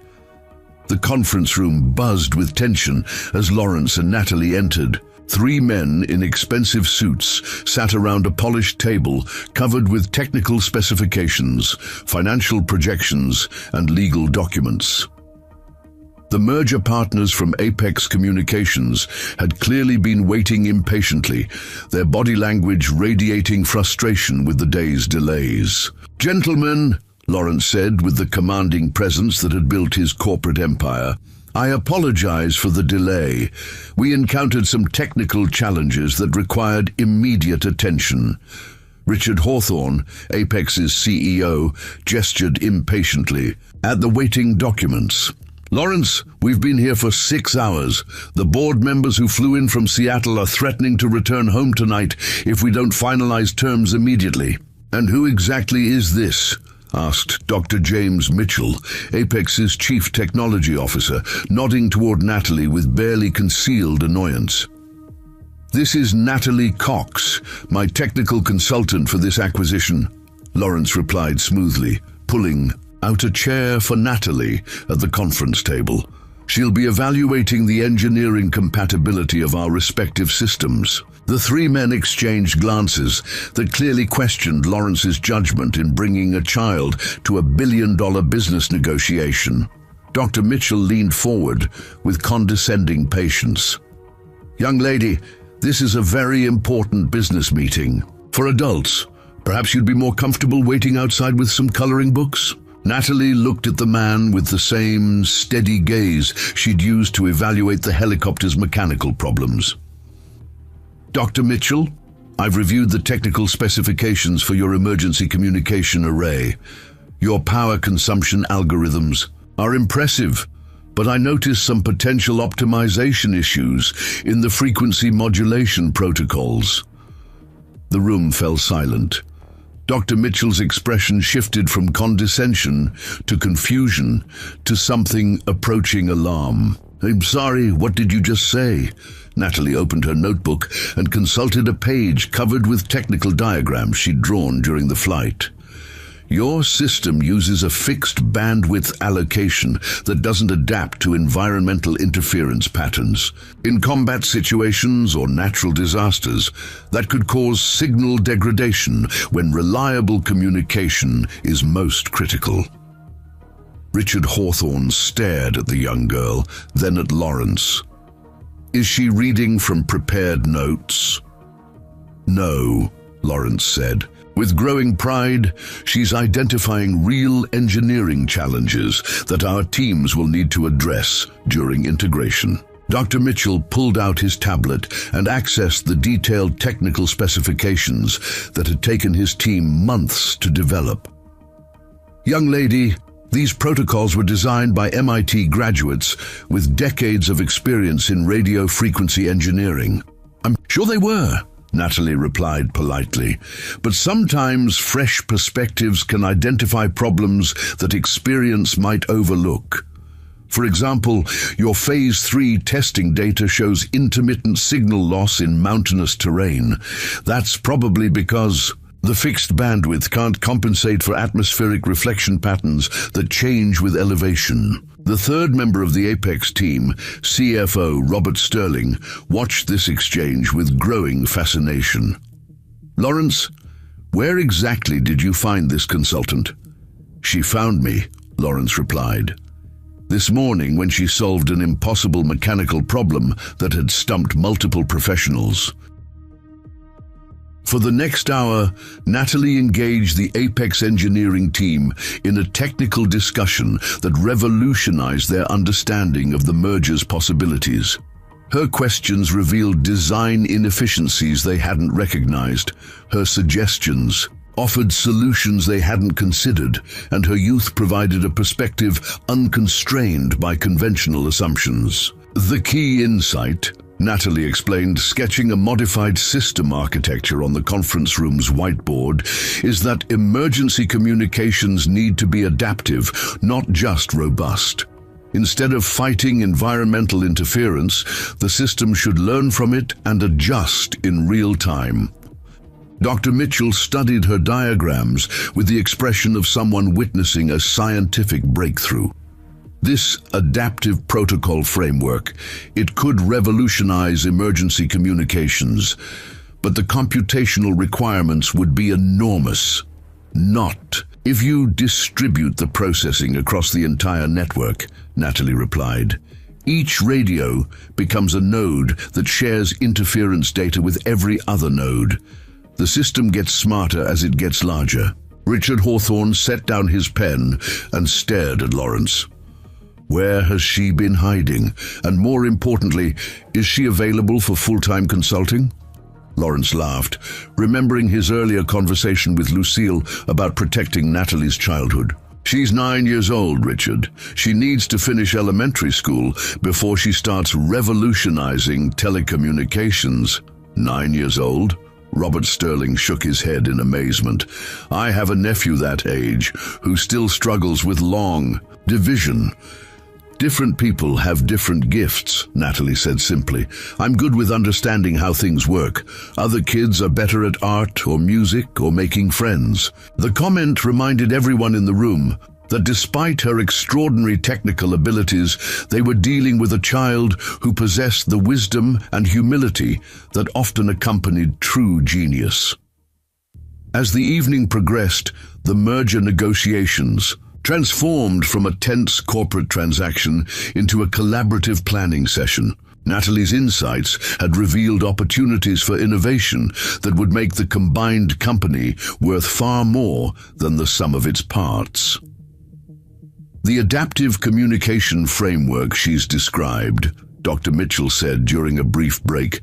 The conference room buzzed with tension as Lawrence and Natalie entered. 3 men in expensive suits sat around a polished table covered with technical specifications, financial projections, and legal documents. The merger partners from Apex Communications had clearly been waiting impatiently, their body language radiating frustration with the day's delays. "Gentlemen," Lawrence said with the commanding presence that had built his corporate empire, "I apologize for the delay. We encountered some technical challenges that required immediate attention." Richard Hawthorne, Apex's CEO, gestured impatiently at the waiting documents. "Lawrence, we've been here for 6 hours. The board members who flew in from Seattle are threatening to return home tonight if we don't finalize terms immediately." "And who exactly is this?" asked Dr. James Mitchell, Apex's chief technology officer, nodding toward Natalie with barely concealed annoyance. "This is Natalie Cox, my technical consultant for this acquisition," Lawrence replied smoothly, pulling out a chair for Natalie at the conference table. "She'll be evaluating the engineering compatibility of our respective systems." The 3 men exchanged glances that clearly questioned Lawrence's judgment in bringing a child to a billion-dollar business negotiation. Dr. Mitchell leaned forward with condescending patience. "Young lady, this is a very important business meeting. For adults, perhaps you'd be more comfortable waiting outside with some coloring books?" Natalie looked at the man with the same steady gaze she'd used to evaluate the helicopter's mechanical problems. "Dr. Mitchell, I've reviewed the technical specifications for your emergency communication array. Your power consumption algorithms are impressive, but I noticed some potential optimization issues in the frequency modulation protocols." The room fell silent. Dr. Mitchell's expression shifted from condescension to confusion to something approaching alarm. "I'm sorry, what did you just say?" Natalie opened her notebook and consulted a page covered with technical diagrams she'd drawn during the flight. "Your system uses a fixed bandwidth allocation that doesn't adapt to environmental interference patterns. In combat situations or natural disasters, that could cause signal degradation when reliable communication is most critical." Richard Hawthorne stared at the young girl, then at Lawrence. "Is she reading from prepared notes?" "No," Lawrence said. With growing pride, she's identifying real engineering challenges that our teams will need to address during integration. Dr. Mitchell pulled out his tablet and accessed the detailed technical specifications that had taken his team months to develop. "Young lady, these protocols were designed by MIT graduates with decades of experience in radio frequency engineering." "I'm sure they were," Natalie replied politely, "but sometimes fresh perspectives can identify problems that experience might overlook. For example, your Phase 3 testing data shows intermittent signal loss in mountainous terrain. That's probably because the fixed bandwidth can't compensate for atmospheric reflection patterns that change with elevation." The third member of the Apex team, CFO Robert Sterling, watched this exchange with growing fascination. "Lawrence, where exactly did you find this consultant?" "She found me," Lawrence replied. "This morning when she solved an impossible mechanical problem that had stumped multiple professionals." For the next hour, Natalie engaged the Apex engineering team in a technical discussion that revolutionized their understanding of the merger's possibilities. Her questions revealed design inefficiencies they hadn't recognized. Her suggestions offered solutions they hadn't considered, and her youth provided a perspective unconstrained by conventional assumptions. The key insight, Natalie explained, sketching a modified system architecture on the conference room's whiteboard, is that emergency communications need to be adaptive, not just robust. Instead of fighting environmental interference, the system should learn from it and adjust in real time. Dr. Mitchell studied her diagrams with the expression of someone witnessing a scientific breakthrough. This adaptive protocol framework, it could revolutionize emergency communications, but the computational requirements would be enormous. Not if you distribute the processing across the entire network, Natalie replied. Each radio becomes a node that shares interference data with every other node. The system gets smarter as it gets larger. Richard Hawthorne set down his pen and stared at Lawrence. Where has she been hiding? And more importantly, is she available for full-time consulting? Lawrence laughed, remembering his earlier conversation with Lucille about protecting Natalie's childhood. She's 9 years old, Richard. She needs to finish elementary school before she starts revolutionizing telecommunications. 9 years old? Robert Sterling shook his head in amazement. I have a nephew that age who still struggles with long division. Different people have different gifts, Natalie said simply. I'm good with understanding how things work. Other kids are better at art or music or making friends. The comment reminded everyone in the room that despite her extraordinary technical abilities, they were dealing with a child who possessed the wisdom and humility that often accompanied true genius. As the evening progressed, the merger negotiations transformed from a tense corporate transaction into a collaborative planning session. Natalie's insights had revealed opportunities for innovation that would make the combined company worth far more than the sum of its parts. The adaptive communication framework she's described, Dr. Mitchell said during a brief break,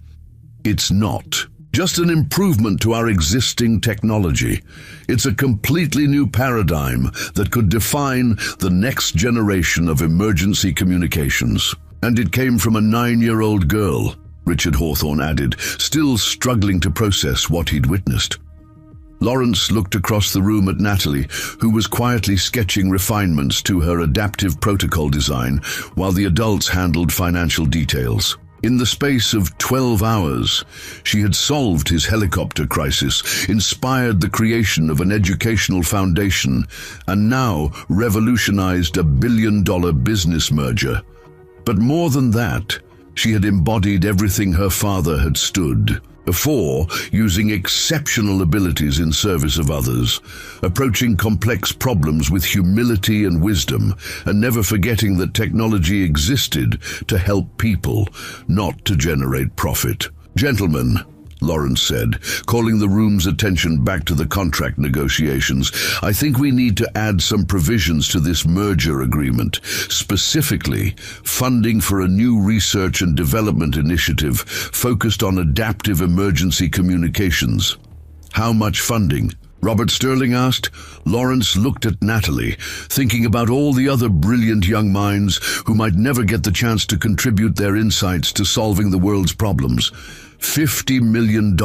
it's not just an improvement to our existing technology. It's a completely new paradigm that could define the next generation of emergency communications. And it came from a 9-year-old girl, Richard Hawthorne added, still struggling to process what he'd witnessed. Lawrence looked across the room at Natalie, who was quietly sketching refinements to her adaptive protocol design while the adults handled financial details. In the space of 12 hours, she had solved his helicopter crisis, inspired the creation of an educational foundation, and now revolutionized a billion-dollar business merger. But more than that, she had embodied everything her father had stood for, using exceptional abilities in service of others, approaching complex problems with humility and wisdom, and never forgetting that technology existed to help people, not to generate profit. Gentlemen, Lawrence said, calling the room's attention back to the contract negotiations, I think we need to add some provisions to this merger agreement, specifically funding for a new research and development initiative focused on adaptive emergency communications. How much funding? Robert Sterling asked. Lawrence looked at Natalie, thinking about all the other brilliant young minds who might never get the chance to contribute their insights to solving the world's problems. $50 million,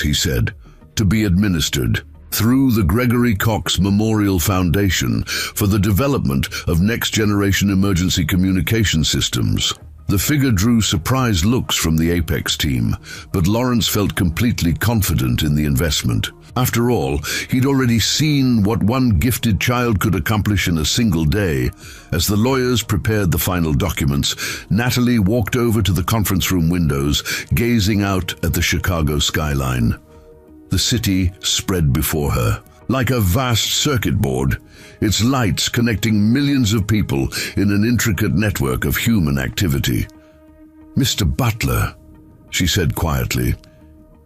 he said, to be administered through the Gregory Cox Memorial Foundation for the development of next-generation emergency communication systems. The figure drew surprised looks from the Apex team, but Lawrence felt completely confident in the investment. After all, he'd already seen what one gifted child could accomplish in a single day. As the lawyers prepared the final documents, Natalie walked over to the conference room windows, gazing out at the Chicago skyline. The city spread before her, like a vast circuit board, its lights connecting millions of people in an intricate network of human activity. Mr. Butler, she said quietly,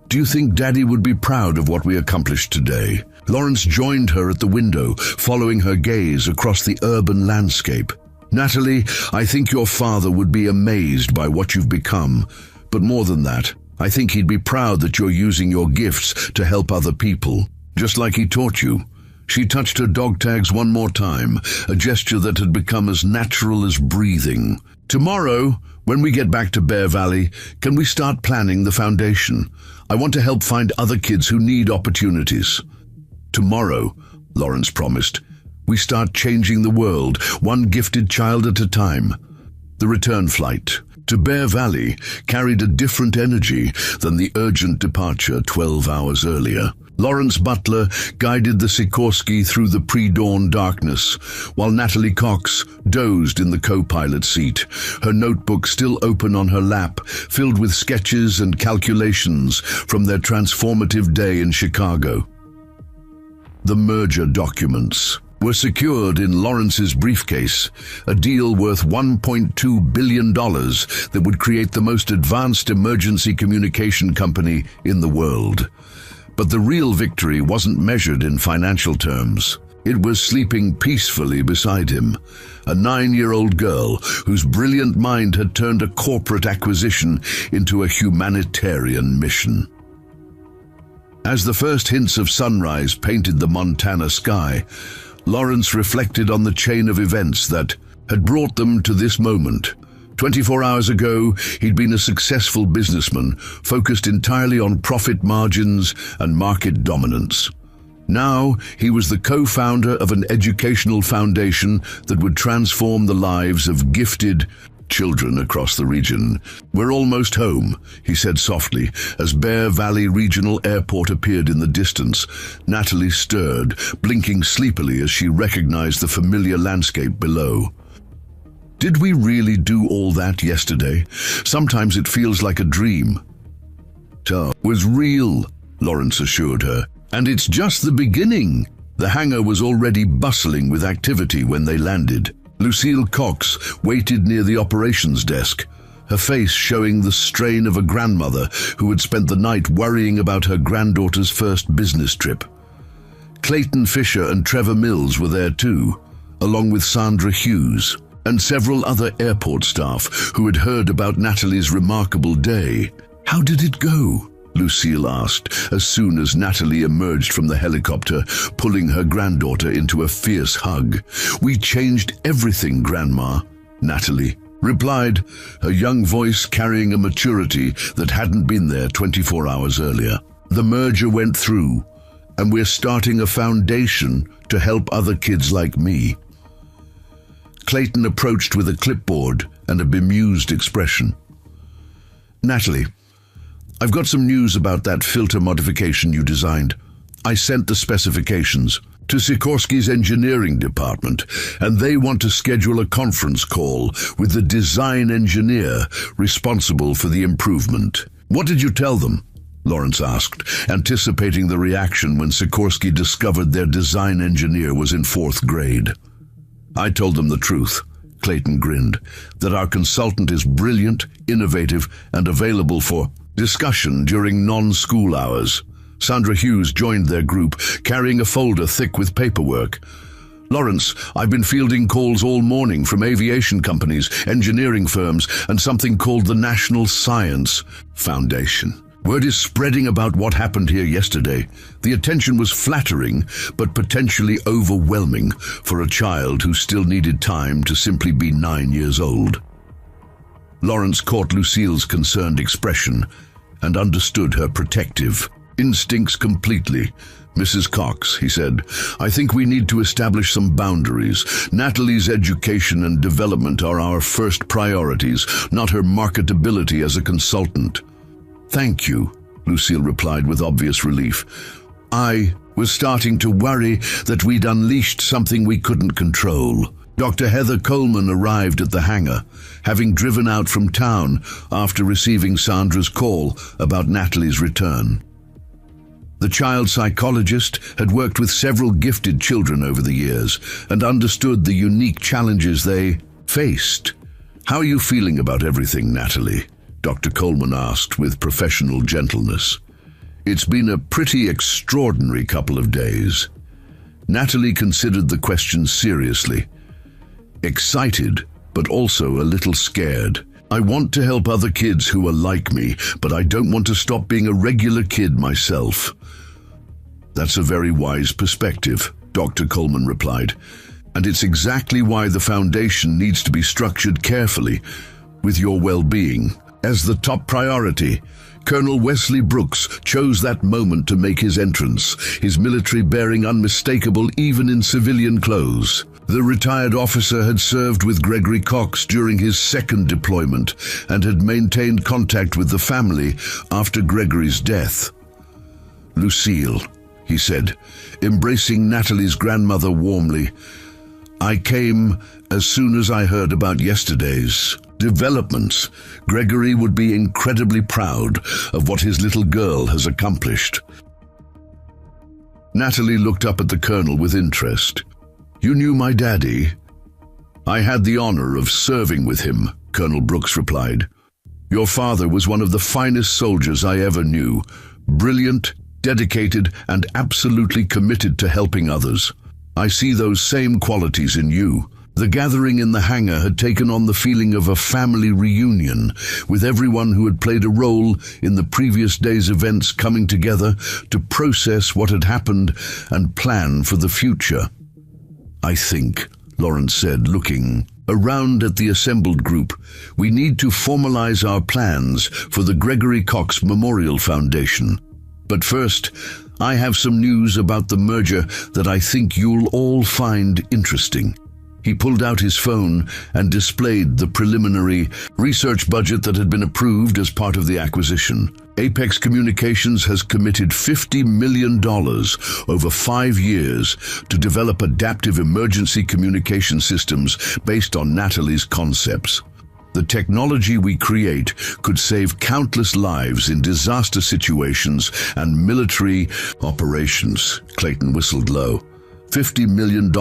do you think Daddy would be proud of what we accomplished today? Lawrence joined her at the window, following her gaze across the urban landscape. Natalie, I think your father would be amazed by what you've become. But more than that, I think he'd be proud that you're using your gifts to help other people, just like he taught you. She touched her dog tags one more time, a gesture that had become as natural as breathing. Tomorrow, when we get back to Bear Valley, can we start planning the foundation? I want to help find other kids who need opportunities. Tomorrow, Lawrence promised, we start changing the world, one gifted child at a time. The return flight to Bear Valley carried a different energy than the urgent departure 12 hours earlier. Lawrence Butler guided the Sikorsky through the pre-dawn darkness, while Natalie Cox dozed in the co-pilot seat, her notebook still open on her lap, filled with sketches and calculations from their transformative day in Chicago. The merger documents were secured in Lawrence's briefcase, a deal worth $1.2 billion that would create the most advanced emergency communication company in the world. But the real victory wasn't measured in financial terms. It was sleeping peacefully beside him, a 9-year-old girl whose brilliant mind had turned a corporate acquisition into a humanitarian mission. As the first hints of sunrise painted the Montana sky, Lawrence reflected on the chain of events that had brought them to this moment. 24 hours ago, he'd been a successful businessman, focused entirely on profit margins and market dominance. Now, he was the co-founder of an educational foundation that would transform the lives of gifted children across the region. "We're almost home," he said softly, as Bear Valley Regional Airport appeared in the distance. Natalie stirred, blinking sleepily as she recognized the familiar landscape below. "Did we really do all that yesterday? Sometimes it feels like a dream." "It was real," Lawrence assured her. "And it's just the beginning." The hangar was already bustling with activity when they landed. Lucille Cox waited near the operations desk, her face showing the strain of a grandmother who had spent the night worrying about her granddaughter's first business trip. Clayton Fisher and Trevor Mills were there too, along with Sandra Hughes and several other airport staff who had heard about Natalie's remarkable day. "How did it go?" Lucille asked as soon as Natalie emerged from the helicopter, pulling her granddaughter into a fierce hug. "We changed everything, Grandma," Natalie replied, her young voice carrying a maturity that hadn't been there 24 hours earlier. "The merger went through, and we're starting a foundation to help other kids like me." Clayton approached with a clipboard and a bemused expression. "Natalie, I've got some news about that filter modification you designed. I sent the specifications to Sikorsky's engineering department, and they want to schedule a conference call with the design engineer responsible for the improvement." "What did you tell them?" Lawrence asked, anticipating the reaction when Sikorsky discovered their design engineer was in 4th grade. "I told them the truth," Clayton grinned, "that our consultant is brilliant, innovative, and available for discussion during non-school hours." Sandra Hughes joined their group, carrying a folder thick with paperwork. "Lawrence, I've been fielding calls all morning from aviation companies, engineering firms, and something called the National Science Foundation. Word is spreading about what happened here yesterday. The attention was flattering, but potentially overwhelming for a child who still needed time to simply be 9 years old." Lawrence caught Lucille's concerned expression and understood her protective instincts completely. "Mrs. Cox," he said, "I think we need to establish some boundaries. Natalie's education and development are our first priorities, not her marketability as a consultant." "Thank you," Lucille replied with obvious relief. "I was starting to worry that we'd unleashed something we couldn't control." Dr. Heather Coleman arrived at the hangar, having driven out from town after receiving Sandra's call about Natalie's return. The child psychologist had worked with several gifted children over the years and understood the unique challenges they faced. "How are you feeling about everything, Natalie?" Dr. Coleman asked with professional gentleness. "It's been a pretty extraordinary couple of days." Natalie considered the question seriously. "Excited, but also a little scared. I want to help other kids who are like me, but I don't want to stop being a regular kid myself." "That's a very wise perspective," Dr. Coleman replied. And it's exactly why the foundation needs to be structured carefully, with your well-being as the top priority. Colonel Wesley Brooks chose that moment to make his entrance, his military bearing unmistakable even in civilian clothes. The retired officer had served with Gregory Cox during his second deployment and had maintained contact with the family after Gregory's death. "Lucille," he said, embracing Natalie's grandmother warmly, "I came as soon as I heard about yesterday's developments. Gregory would be incredibly proud of what his little girl has accomplished." Natalie looked up at the colonel with interest. "You knew my daddy?" "I had the honor of serving with him," Colonel Brooks replied. "Your father was one of the finest soldiers I ever knew. Brilliant, dedicated, and absolutely committed to helping others. I see those same qualities in you." The gathering in the hangar had taken on the feeling of a family reunion, with everyone who had played a role in the previous day's events coming together to process what had happened and plan for the future. "I think," Lawrence said, looking around at the assembled group, "we need to formalize our plans for the Gregory Cox Memorial Foundation. But first, I have some news about the merger that I think you'll all find interesting." He pulled out his phone and displayed the preliminary research budget that had been approved as part of the acquisition. Apex Communications has committed $50 million over 5 years to develop adaptive emergency communication systems based on Natalie's concepts. The technology we create could save countless lives in disaster situations and military operations. Clayton whistled low. $50 million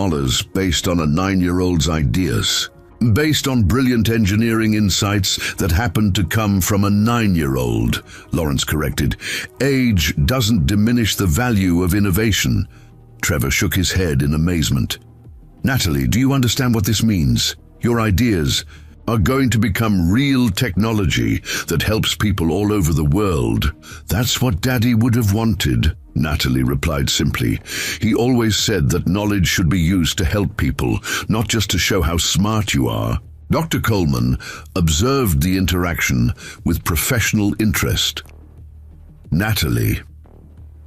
based on a 9-year-old's ideas. Based on brilliant engineering insights that happened to come from a 9-year-old, Lawrence corrected. Age doesn't diminish the value of innovation. Trevor shook his head in amazement. "Natalie, do you understand what this means? Your ideas are going to become real technology that helps people all over the world." "That's what Daddy would have wanted," Natalie replied simply. "He always said that knowledge should be used to help people, not just to show how smart you are." Dr. Coleman observed the interaction with professional interest. "Natalie,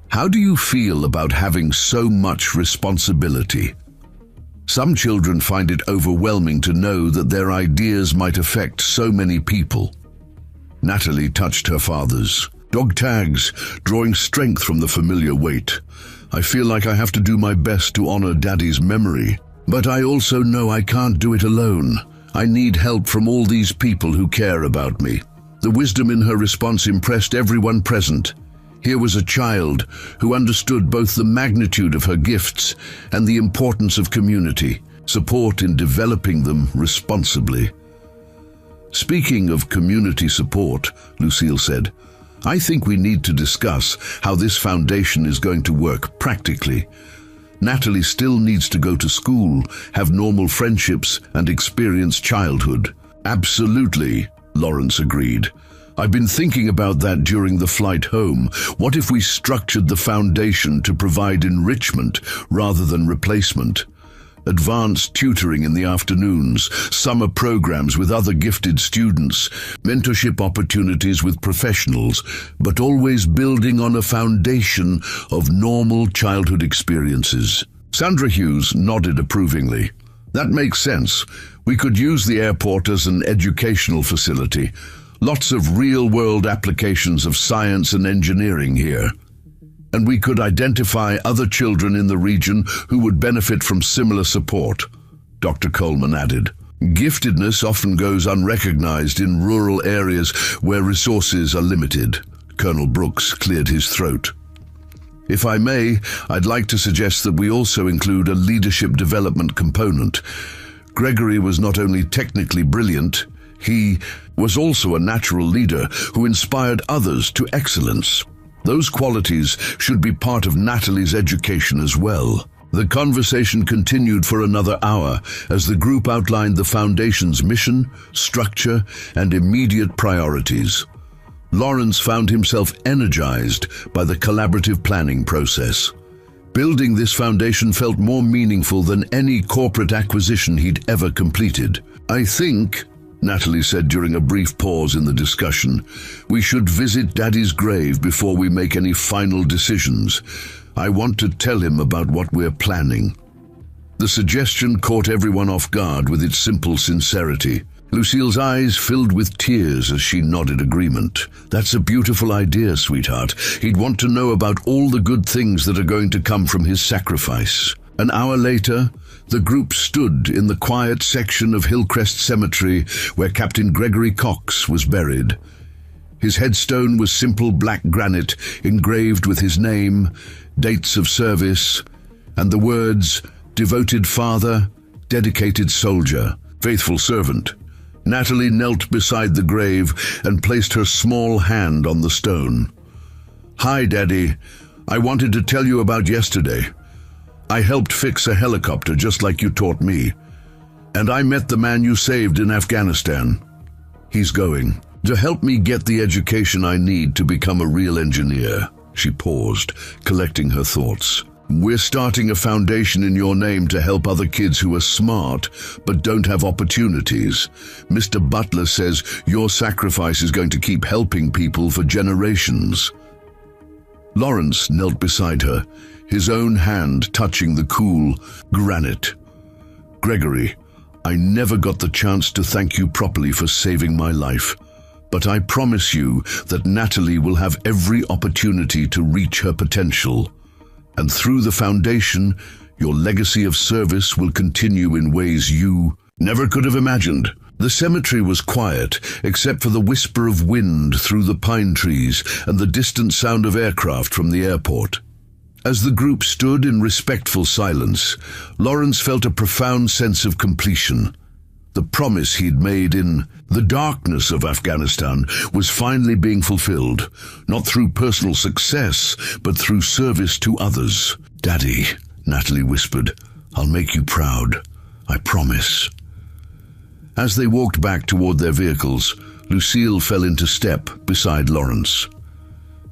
how do you feel about having so much responsibility? Some children find it overwhelming to know that their ideas might affect so many people." Natalie touched her father's. "Dog tags, drawing strength from the familiar weight. I feel like I have to do my best to honor Daddy's memory. But I also know I can't do it alone. I need help from all these people who care about me." The wisdom in her response impressed everyone present. Here was a child who understood both the magnitude of her gifts and the importance of community support in developing them responsibly. "Speaking of community support," Lucille said, "I think we need to discuss how this foundation is going to work practically. Natalie still needs to go to school, have normal friendships, and experience childhood." "Absolutely," Lawrence agreed. "I've been thinking about that during the flight home. What if we structured the foundation to provide enrichment rather than replacement? Advanced tutoring in the afternoons, summer programs with other gifted students, mentorship opportunities with professionals, but always building on a foundation of normal childhood experiences." Sandra Hughes nodded approvingly. "That makes sense. We could use the airport as an educational facility. Lots of real-world applications of science and engineering here. And we could identify other children in the region who would benefit from similar support," Dr. Coleman added. "Giftedness often goes unrecognized in rural areas where resources are limited." Colonel Brooks cleared his throat. "If I may, I'd like to suggest that we also include a leadership development component. Gregory was not only technically brilliant, he was also a natural leader who inspired others to excellence. Those qualities should be part of Natalie's education as well." The conversation continued for another hour as the group outlined the foundation's mission, structure, and immediate priorities. Lawrence found himself energized by the collaborative planning process. Building this foundation felt more meaningful than any corporate acquisition he'd ever completed. "I think," Natalie said during a brief pause in the discussion, "we should visit Daddy's grave before we make any final decisions. I want to tell him about what we're planning." The suggestion caught everyone off guard with its simple sincerity. Lucille's eyes filled with tears as she nodded agreement. "That's a beautiful idea, sweetheart. He'd want to know about all the good things that are going to come from his sacrifice." An hour later, the group stood in the quiet section of Hillcrest Cemetery where Captain Gregory Cox was buried. His headstone was simple black granite engraved with his name, dates of service, and the words, "Devoted father, dedicated soldier, faithful servant." Natalie knelt beside the grave and placed her small hand on the stone. "Hi, Daddy. I wanted to tell you about yesterday. I helped fix a helicopter just like you taught me. And I met the man you saved in Afghanistan. He's going to help me get the education I need to become a real engineer." She paused, collecting her thoughts. "We're starting a foundation in your name to help other kids who are smart but don't have opportunities. Mr. Butler says your sacrifice is going to keep helping people for generations." Lawrence knelt beside her, his own hand touching the cool granite. "Gregory, I never got the chance to thank you properly for saving my life, but I promise you that Natalie will have every opportunity to reach her potential. And through the foundation, your legacy of service will continue in ways you never could have imagined." The cemetery was quiet, except for the whisper of wind through the pine trees and the distant sound of aircraft from the airport. As the group stood in respectful silence, Lawrence felt a profound sense of completion. The promise he'd made in the darkness of Afghanistan was finally being fulfilled, not through personal success, but through service to others. "Daddy," Natalie whispered, "I'll make you proud. I promise." As they walked back toward their vehicles, Lucille fell into step beside Lawrence.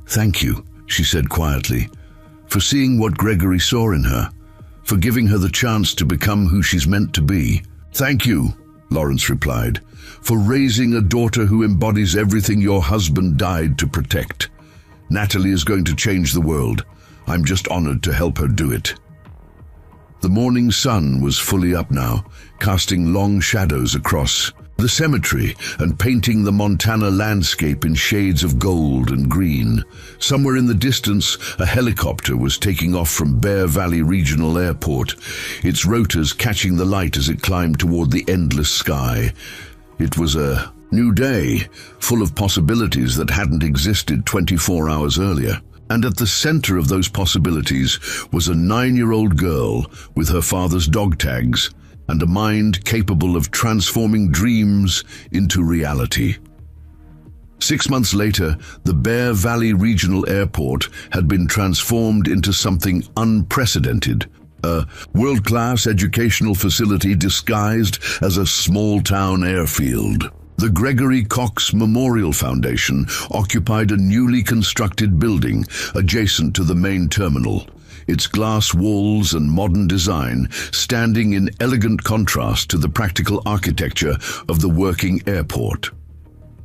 "Thank you," she said quietly, "for seeing what Gregory saw in her, for giving her the chance to become who she's meant to be." "Thank you," Lawrence replied, "for raising a daughter who embodies everything your husband died to protect. Natalie is going to change the world. I'm just honored to help her do it." The morning sun was fully up now, casting long shadows across the cemetery and painting the Montana landscape in shades of gold and green. Somewhere in the distance, a helicopter was taking off from Bear Valley Regional Airport, its rotors catching the light as it climbed toward the endless sky. It was a new day, full of possibilities that hadn't existed 24 hours earlier. And at the center of those possibilities was a 9-year-old girl with her father's dog tags and a mind capable of transforming dreams into reality. 6 months later, the Bear Valley Regional Airport had been transformed into something unprecedented, a world-class educational facility disguised as a small-town airfield. The Gregory Cox Memorial Foundation occupied a newly constructed building adjacent to the main terminal, its glass walls and modern design standing in elegant contrast to the practical architecture of the working airport.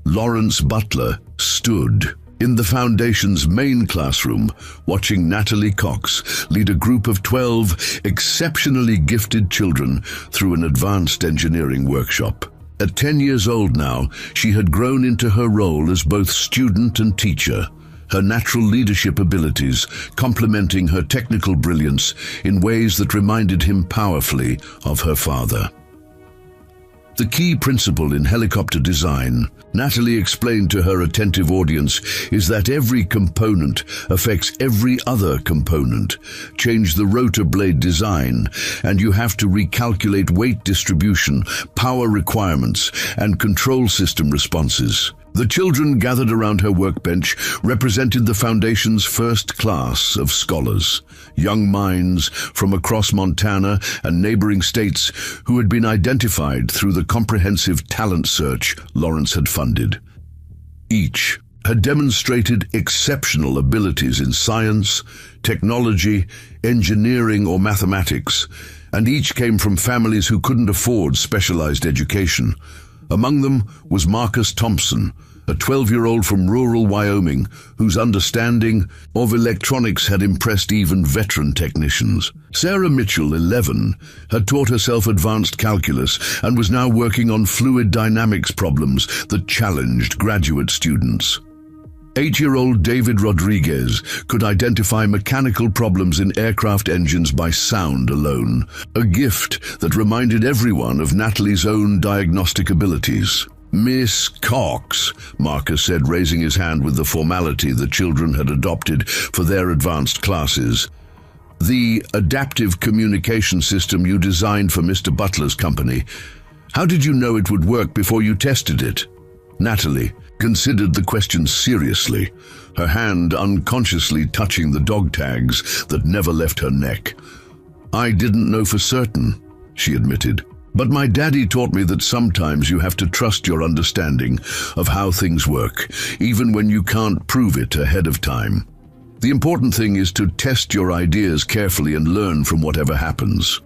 Lawrence Butler stood in the Foundation's main classroom, watching Natalie Cox lead a group of 12 exceptionally gifted children through an advanced engineering workshop. At 10 years old now, she had grown into her role as both student and teacher, her natural leadership abilities complementing her technical brilliance in ways that reminded him powerfully of her father. The key principle in helicopter design, Natalie explained to her attentive audience, is that every component affects every other component. Change the rotor blade design, and you have to recalculate weight distribution, power requirements, and control system responses. The children gathered around her workbench represented the Foundation's first class of scholars, young minds from across Montana and neighboring states who had been identified through the comprehensive talent search Lawrence had funded. Each had demonstrated exceptional abilities in science, technology, engineering, or mathematics, and each came from families who couldn't afford specialized education. Among them was Marcus Thompson, a 12-year-old from rural Wyoming whose understanding of electronics had impressed even veteran technicians. Sarah Mitchell, 11, had taught herself advanced calculus and was now working on fluid dynamics problems that challenged graduate students. 8-year-old David Rodriguez could identify mechanical problems in aircraft engines by sound alone, a gift that reminded everyone of Natalie's own diagnostic abilities. "Miss Cox," Marcus said, raising his hand with the formality the children had adopted for their advanced classes. "The adaptive communication system you designed for Mr. Butler's company, how did you know it would work before you tested it?" Natalie considered the question seriously, her hand unconsciously touching the dog tags that never left her neck. "I didn't know for certain," she admitted. "But my daddy taught me that sometimes you have to trust your understanding of how things work, even when you can't prove it ahead of time. The important thing is to test your ideas carefully and learn from whatever happens."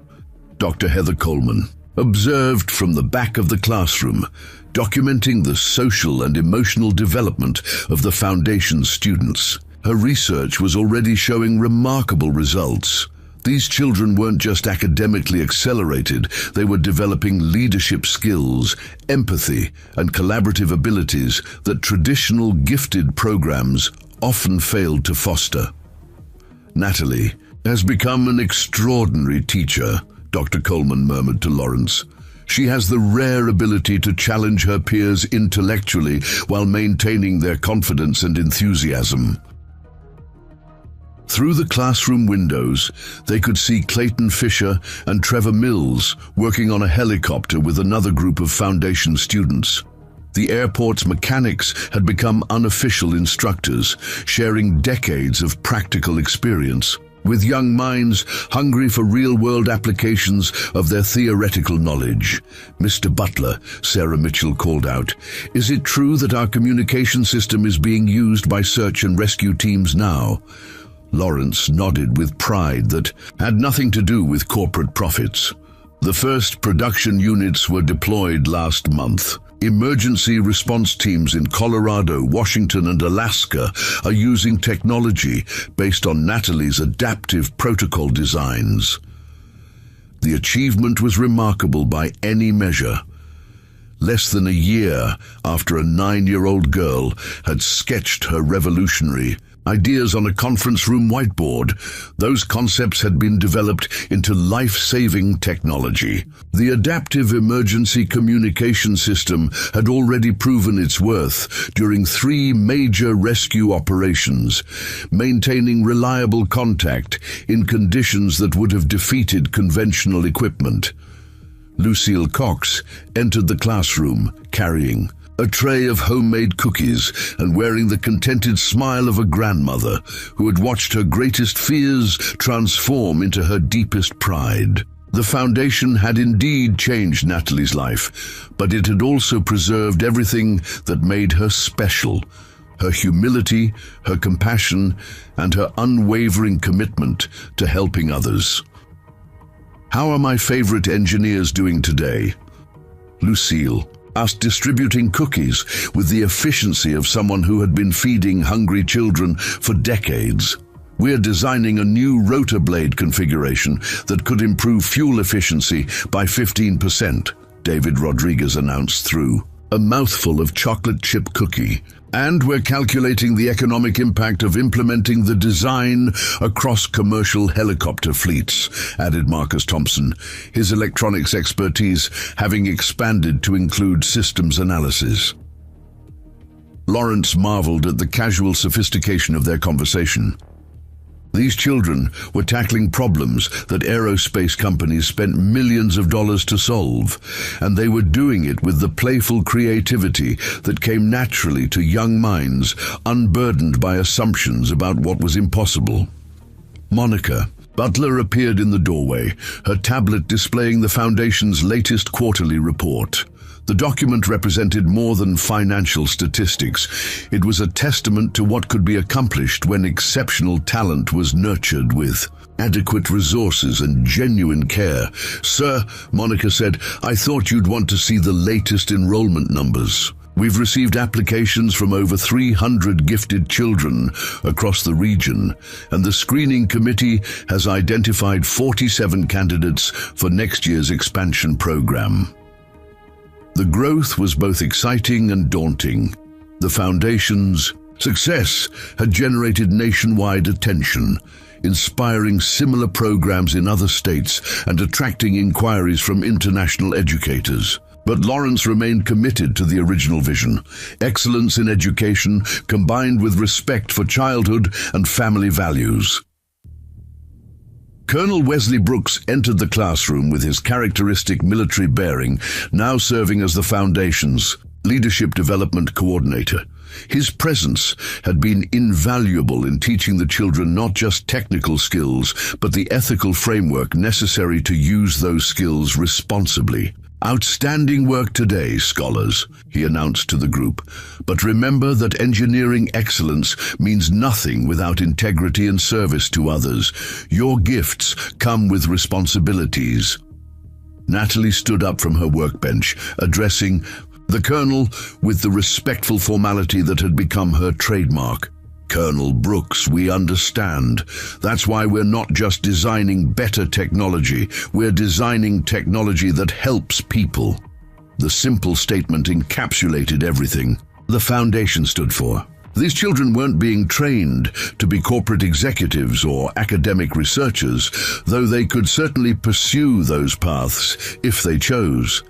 Dr. Heather Coleman observed from the back of the classroom, documenting the social and emotional development of the Foundation students. Her research was already showing remarkable results. These children weren't just academically accelerated, they were developing leadership skills, empathy, and collaborative abilities that traditional gifted programs often failed to foster. "Natalie has become an extraordinary teacher," Dr. Coleman murmured to Lawrence. "She has the rare ability to challenge her peers intellectually while maintaining their confidence and enthusiasm." Through the classroom windows, they could see Clayton Fisher and Trevor Mills working on a helicopter with another group of Foundation students. The airport's mechanics had become unofficial instructors, sharing decades of practical experience, with young minds hungry for real-world applications of their theoretical knowledge. "Mr. Butler," Sarah Mitchell called out, "is it true that our communication system is being used by search and rescue teams now?" Lawrence nodded with pride that had nothing to do with corporate profits. "The first production units were deployed last month. Emergency response teams in Colorado, Washington, and Alaska are using technology based on Natalie's adaptive protocol designs." The achievement was remarkable by any measure. Less than a year after a 9-year-old girl had sketched her revolutionary ideas on a conference room whiteboard, those concepts had been developed into life-saving technology. The adaptive emergency communication system had already proven its worth during 3 major rescue operations, maintaining reliable contact in conditions that would have defeated conventional equipment. Lucille Cox entered the classroom carrying a tray of homemade cookies and wearing the contented smile of a grandmother who had watched her greatest fears transform into her deepest pride. The Foundation had indeed changed Natalie's life, but it had also preserved everything that made her special: her humility, her compassion, and her unwavering commitment to helping others. "How are my favorite engineers doing today?" Lucille asked, distributing cookies with the efficiency of someone who had been feeding hungry children for decades. "We're designing a new rotor blade configuration that could improve fuel efficiency by 15%, David Rodriguez announced through a mouthful of chocolate chip cookie. "And we're calculating the economic impact of implementing the design across commercial helicopter fleets," added Marcus Thompson, his electronics expertise having expanded to include systems analysis. Lawrence marveled at the casual sophistication of their conversation. These children were tackling problems that aerospace companies spent millions of dollars to solve, and they were doing it with the playful creativity that came naturally to young minds unburdened by assumptions about what was impossible. Monica Butler appeared in the doorway, her tablet displaying the Foundation's latest quarterly report. The document represented more than financial statistics. It was a testament to what could be accomplished when exceptional talent was nurtured with adequate resources and genuine care. "Sir," Monica said, "I thought you'd want to see the latest enrollment numbers. We've received applications from over 300 gifted children across the region, and the screening committee has identified 47 candidates for next year's expansion program." The growth was both exciting and daunting. The Foundation's success had generated nationwide attention, inspiring similar programs in other states and attracting inquiries from international educators. But Lawrence remained committed to the original vision: excellence in education combined with respect for childhood and family values. Colonel Wesley Brooks entered the classroom with his characteristic military bearing, now serving as the Foundation's leadership development coordinator. His presence had been invaluable in teaching the children not just technical skills, but the ethical framework necessary to use those skills responsibly. "Outstanding work today, scholars," he announced to the group. "But remember that engineering excellence means nothing without integrity and service to others. Your gifts come with responsibilities." Natalie stood up from her workbench, addressing the colonel with the respectful formality that had become her trademark. "Colonel Brooks, we understand. That's why we're not just designing better technology, we're designing technology that helps people." The simple statement encapsulated everything the Foundation stood for. These children weren't being trained to be corporate executives or academic researchers, though they could certainly pursue those paths if they chose.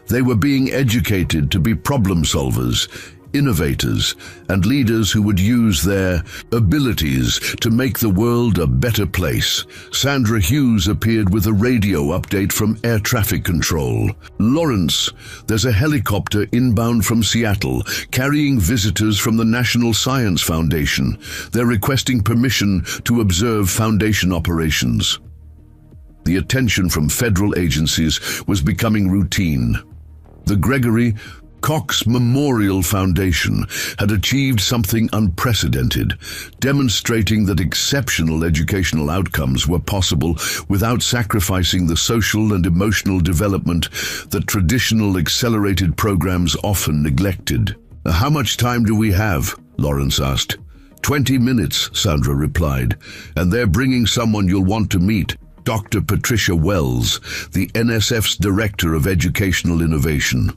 They were being educated to be problem solvers, innovators, and leaders who would use their abilities to make the world a better place. Sandra Hughes appeared with a radio update from air traffic control. "Lawrence, there's a helicopter inbound from Seattle, carrying visitors from the National Science Foundation. They're requesting permission to observe Foundation operations." The attention from federal agencies was becoming routine. The Gregory Cox Memorial Foundation had achieved something unprecedented, demonstrating that exceptional educational outcomes were possible without sacrificing the social and emotional development that traditional accelerated programs often neglected. "How much time do we have?" Lawrence asked. 20 minutes, Sandra replied, "and they're bringing someone you'll want to meet, Dr. Patricia Wells, the NSF's Director of Educational Innovation."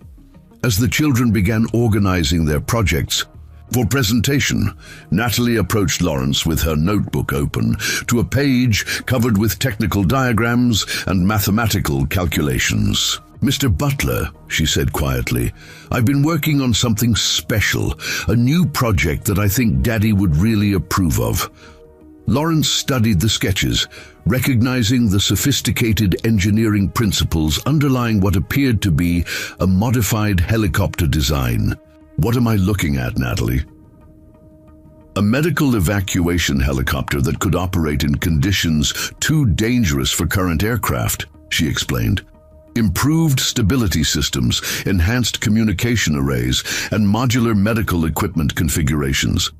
As the children began organizing their projects for presentation, Natalie approached Lawrence with her notebook open to a page covered with technical diagrams and mathematical calculations. "Mr. Butler," she said quietly, "I've been working on something special, a new project that I think Daddy would really approve of." Lawrence studied the sketches, recognizing the sophisticated engineering principles underlying what appeared to be a modified helicopter design. "What am I looking at, Natalie?" "A medical evacuation helicopter that could operate in conditions too dangerous for current aircraft," she explained. "Improved stability systems, enhanced communication arrays, and modular medical equipment configurations.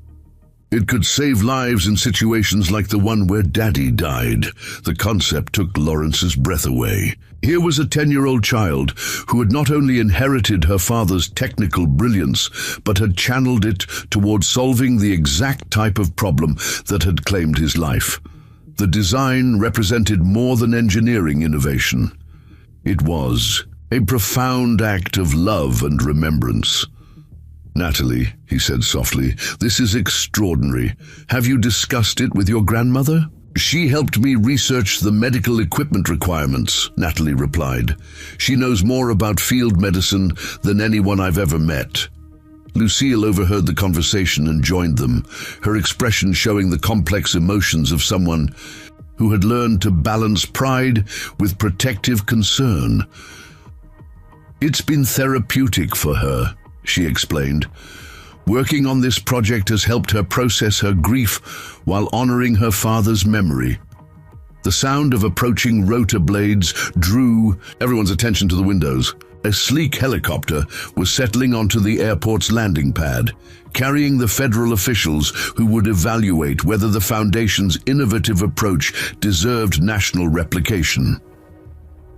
It could save lives in situations like the one where Daddy died." The concept took Lawrence's breath away. Here was a 10-year-old child who had not only inherited her father's technical brilliance, but had channeled it towards solving the exact type of problem that had claimed his life. The design represented more than engineering innovation. It was a profound act of love and remembrance. "Natalie," he said softly, "this is extraordinary. Have you discussed it with your grandmother?" "She helped me research the medical equipment requirements," Natalie replied. "She knows more about field medicine than anyone I've ever met." Lucille overheard the conversation and joined them, her expression showing the complex emotions of someone who had learned to balance pride with protective concern. "It's been therapeutic for her," she explained. "Working on this project has helped her process her grief while honoring her father's memory." The sound of approaching rotor blades drew everyone's attention to the windows. A sleek helicopter was settling onto the airport's landing pad, carrying the federal officials who would evaluate whether the Foundation's innovative approach deserved national replication.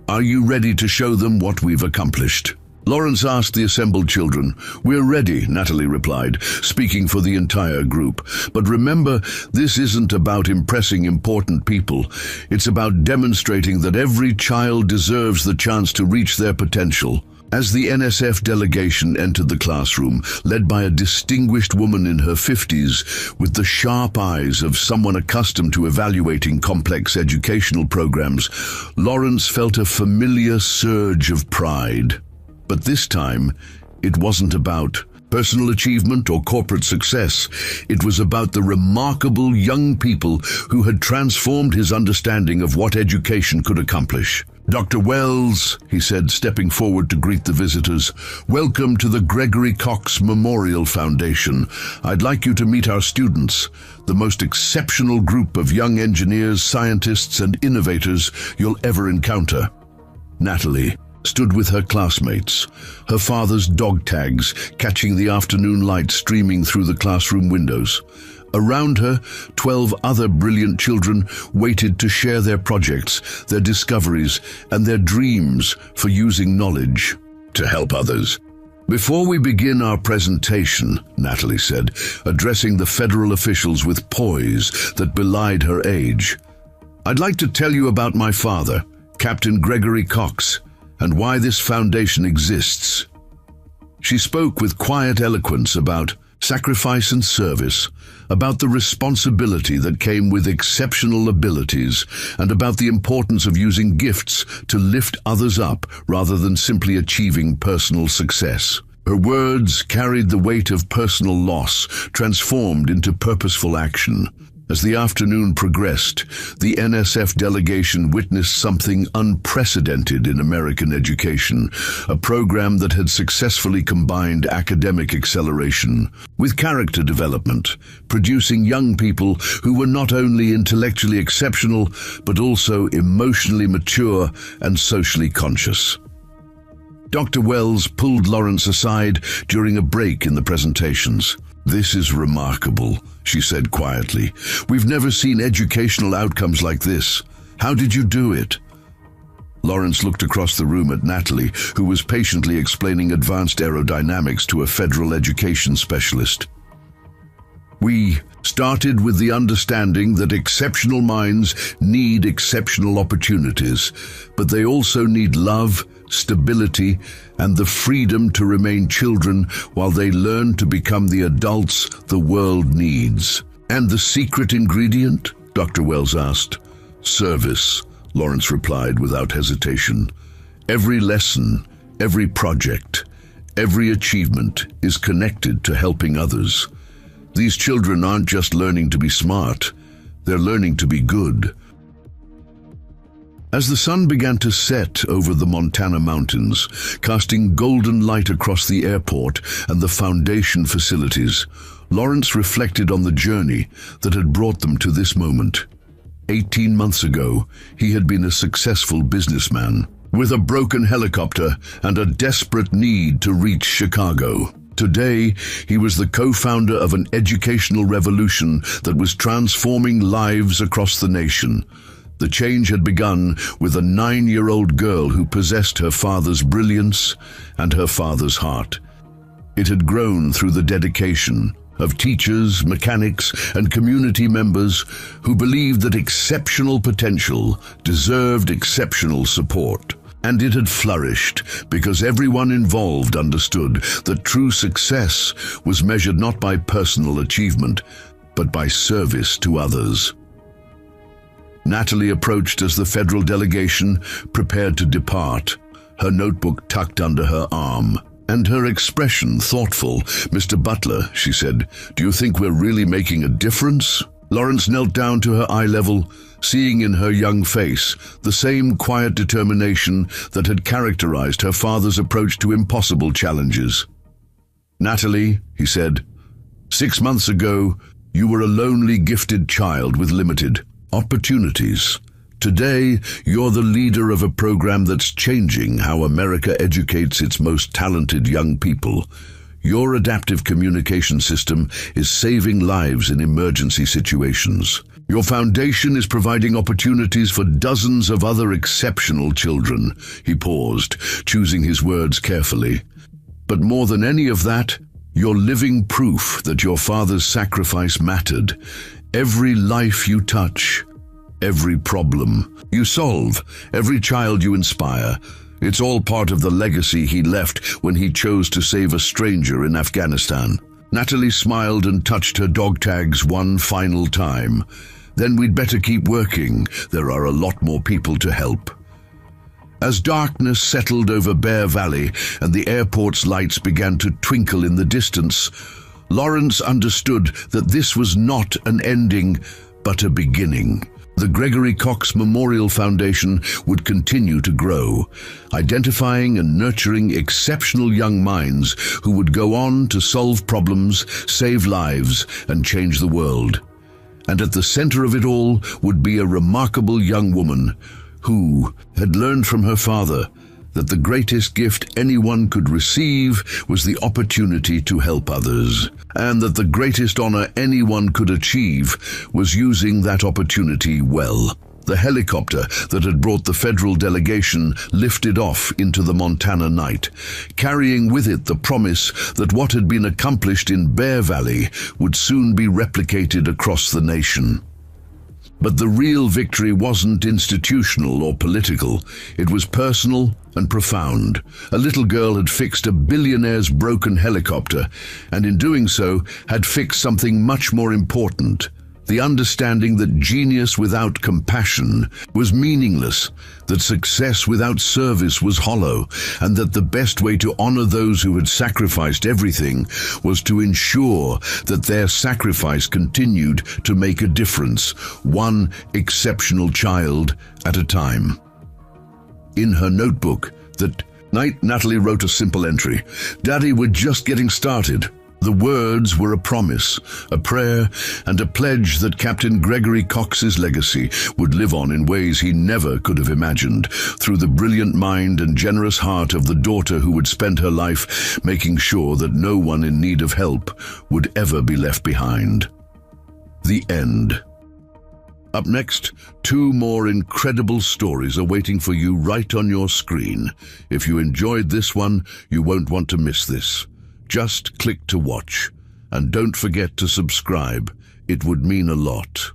"Are you ready to show them what we've accomplished?" Lawrence asked the assembled children. "We're ready," Natalie replied, speaking for the entire group. "But remember, this isn't about impressing important people. It's about demonstrating that every child deserves the chance to reach their potential." As the NSF delegation entered the classroom, led by a distinguished woman in her 50s, with the sharp eyes of someone accustomed to evaluating complex educational programs, Lawrence felt a familiar surge of pride. But this time, it wasn't about personal achievement or corporate success. It was about the remarkable young people who had transformed his understanding of what education could accomplish. "Dr. Wells," he said, stepping forward to greet the visitors, "welcome to the Gregory Cox Memorial Foundation. I'd like you to meet our students, the most exceptional group of young engineers, scientists, and innovators you'll ever encounter." Natalie stood with her classmates, her father's dog tags catching the afternoon light streaming through the classroom windows. Around her, 12 other brilliant children waited to share their projects, their discoveries, and their dreams for using knowledge to help others. "Before we begin our presentation," Natalie said, addressing the federal officials with poise that belied her age, "I'd like to tell you about my father, Captain Gregory Cox, and why this foundation exists." She spoke with quiet eloquence about sacrifice and service, about the responsibility that came with exceptional abilities, and about the importance of using gifts to lift others up rather than simply achieving personal success. Her words carried the weight of personal loss, transformed into purposeful action. As the afternoon progressed, the NSF delegation witnessed something unprecedented in American education, a program that had successfully combined academic acceleration with character development, producing young people who were not only intellectually exceptional, but also emotionally mature and socially conscious. Dr. Wells pulled Lawrence aside during a break in the presentations. "This is remarkable," she said quietly. "We've never seen educational outcomes like this. How did you do it?" Lawrence looked across the room at Natalie, who was patiently explaining advanced aerodynamics to a federal education specialist. "We started with the understanding that exceptional minds need exceptional opportunities, but they also need love, stability, and the freedom to remain children while they learn to become the adults the world needs." "And the secret ingredient?" Dr. Wells asked. "Service," Lawrence replied without hesitation. "Every lesson, every project, every achievement is connected to helping others. These children aren't just learning to be smart, they're learning to be good." As the sun began to set over the Montana mountains, casting golden light across the airport and the foundation facilities, Lawrence reflected on the journey that had brought them to this moment. 18 months ago, he had been a successful businessman, with a broken helicopter and a desperate need to reach Chicago. Today, he was the co-founder of an educational revolution that was transforming lives across the nation. The change had begun with a 9-year-old girl who possessed her father's brilliance and her father's heart. It had grown through the dedication of teachers, mechanics, and community members who believed that exceptional potential deserved exceptional support. And it had flourished because everyone involved understood that true success was measured not by personal achievement, but by service to others. Natalie approached as the federal delegation prepared to depart, her notebook tucked under her arm, and her expression thoughtful. "Mr. Butler," she said, "do you think we're really making a difference?" Lawrence knelt down to her eye level, seeing in her young face the same quiet determination that had characterized her father's approach to impossible challenges. "Natalie," he said, "6 months ago, you were a lonely, gifted child with limited opportunities. Today, you're the leader of a program that's changing how America educates its most talented young people. Your adaptive communication system is saving lives in emergency situations. Your foundation is providing opportunities for dozens of other exceptional children. He paused, choosing his words carefully. But more than any of that, you're living proof that your father's sacrifice mattered. Every life you touch, every problem you solve, every child you inspire, it's all part of the legacy he left when he chose to save a stranger in Afghanistan. Natalie smiled and touched her dog tags one final time. Then we'd better keep working. There are a lot more people to help. As darkness settled over Bear Valley and the airport's lights began to twinkle in the distance, Lawrence understood that this was not an ending, but a beginning. The Gregory Cox Memorial Foundation would continue to grow, identifying and nurturing exceptional young minds who would go on to solve problems, save lives, and change the world. And at the center of it all would be a remarkable young woman who had learned from her father that the greatest gift anyone could receive was the opportunity to help others, and that the greatest honor anyone could achieve was using that opportunity well. The helicopter that had brought the federal delegation lifted off into the Montana night, carrying with it the promise that what had been accomplished in Bear Valley would soon be replicated across the nation. But the real victory wasn't institutional or political. It was personal and profound. A little girl had fixed a billionaire's broken helicopter, and in doing so had fixed something much more important. The understanding that genius without compassion was meaningless, that success without service was hollow, and that the best way to honor those who had sacrificed everything was to ensure that their sacrifice continued to make a difference, one exceptional child at a time. In her notebook that night, Natalie wrote a simple entry. "Daddy, we're just getting started." The words were a promise, a prayer, and a pledge that Captain Gregory Cox's legacy would live on in ways he never could have imagined, through the brilliant mind and generous heart of the daughter who would spend her life making sure that no one in need of help would ever be left behind. The end. Up next, 2 more incredible stories are waiting for you right on your screen. If you enjoyed this one, you won't want to miss this. Just click to watch, and don't forget to subscribe. It would mean a lot.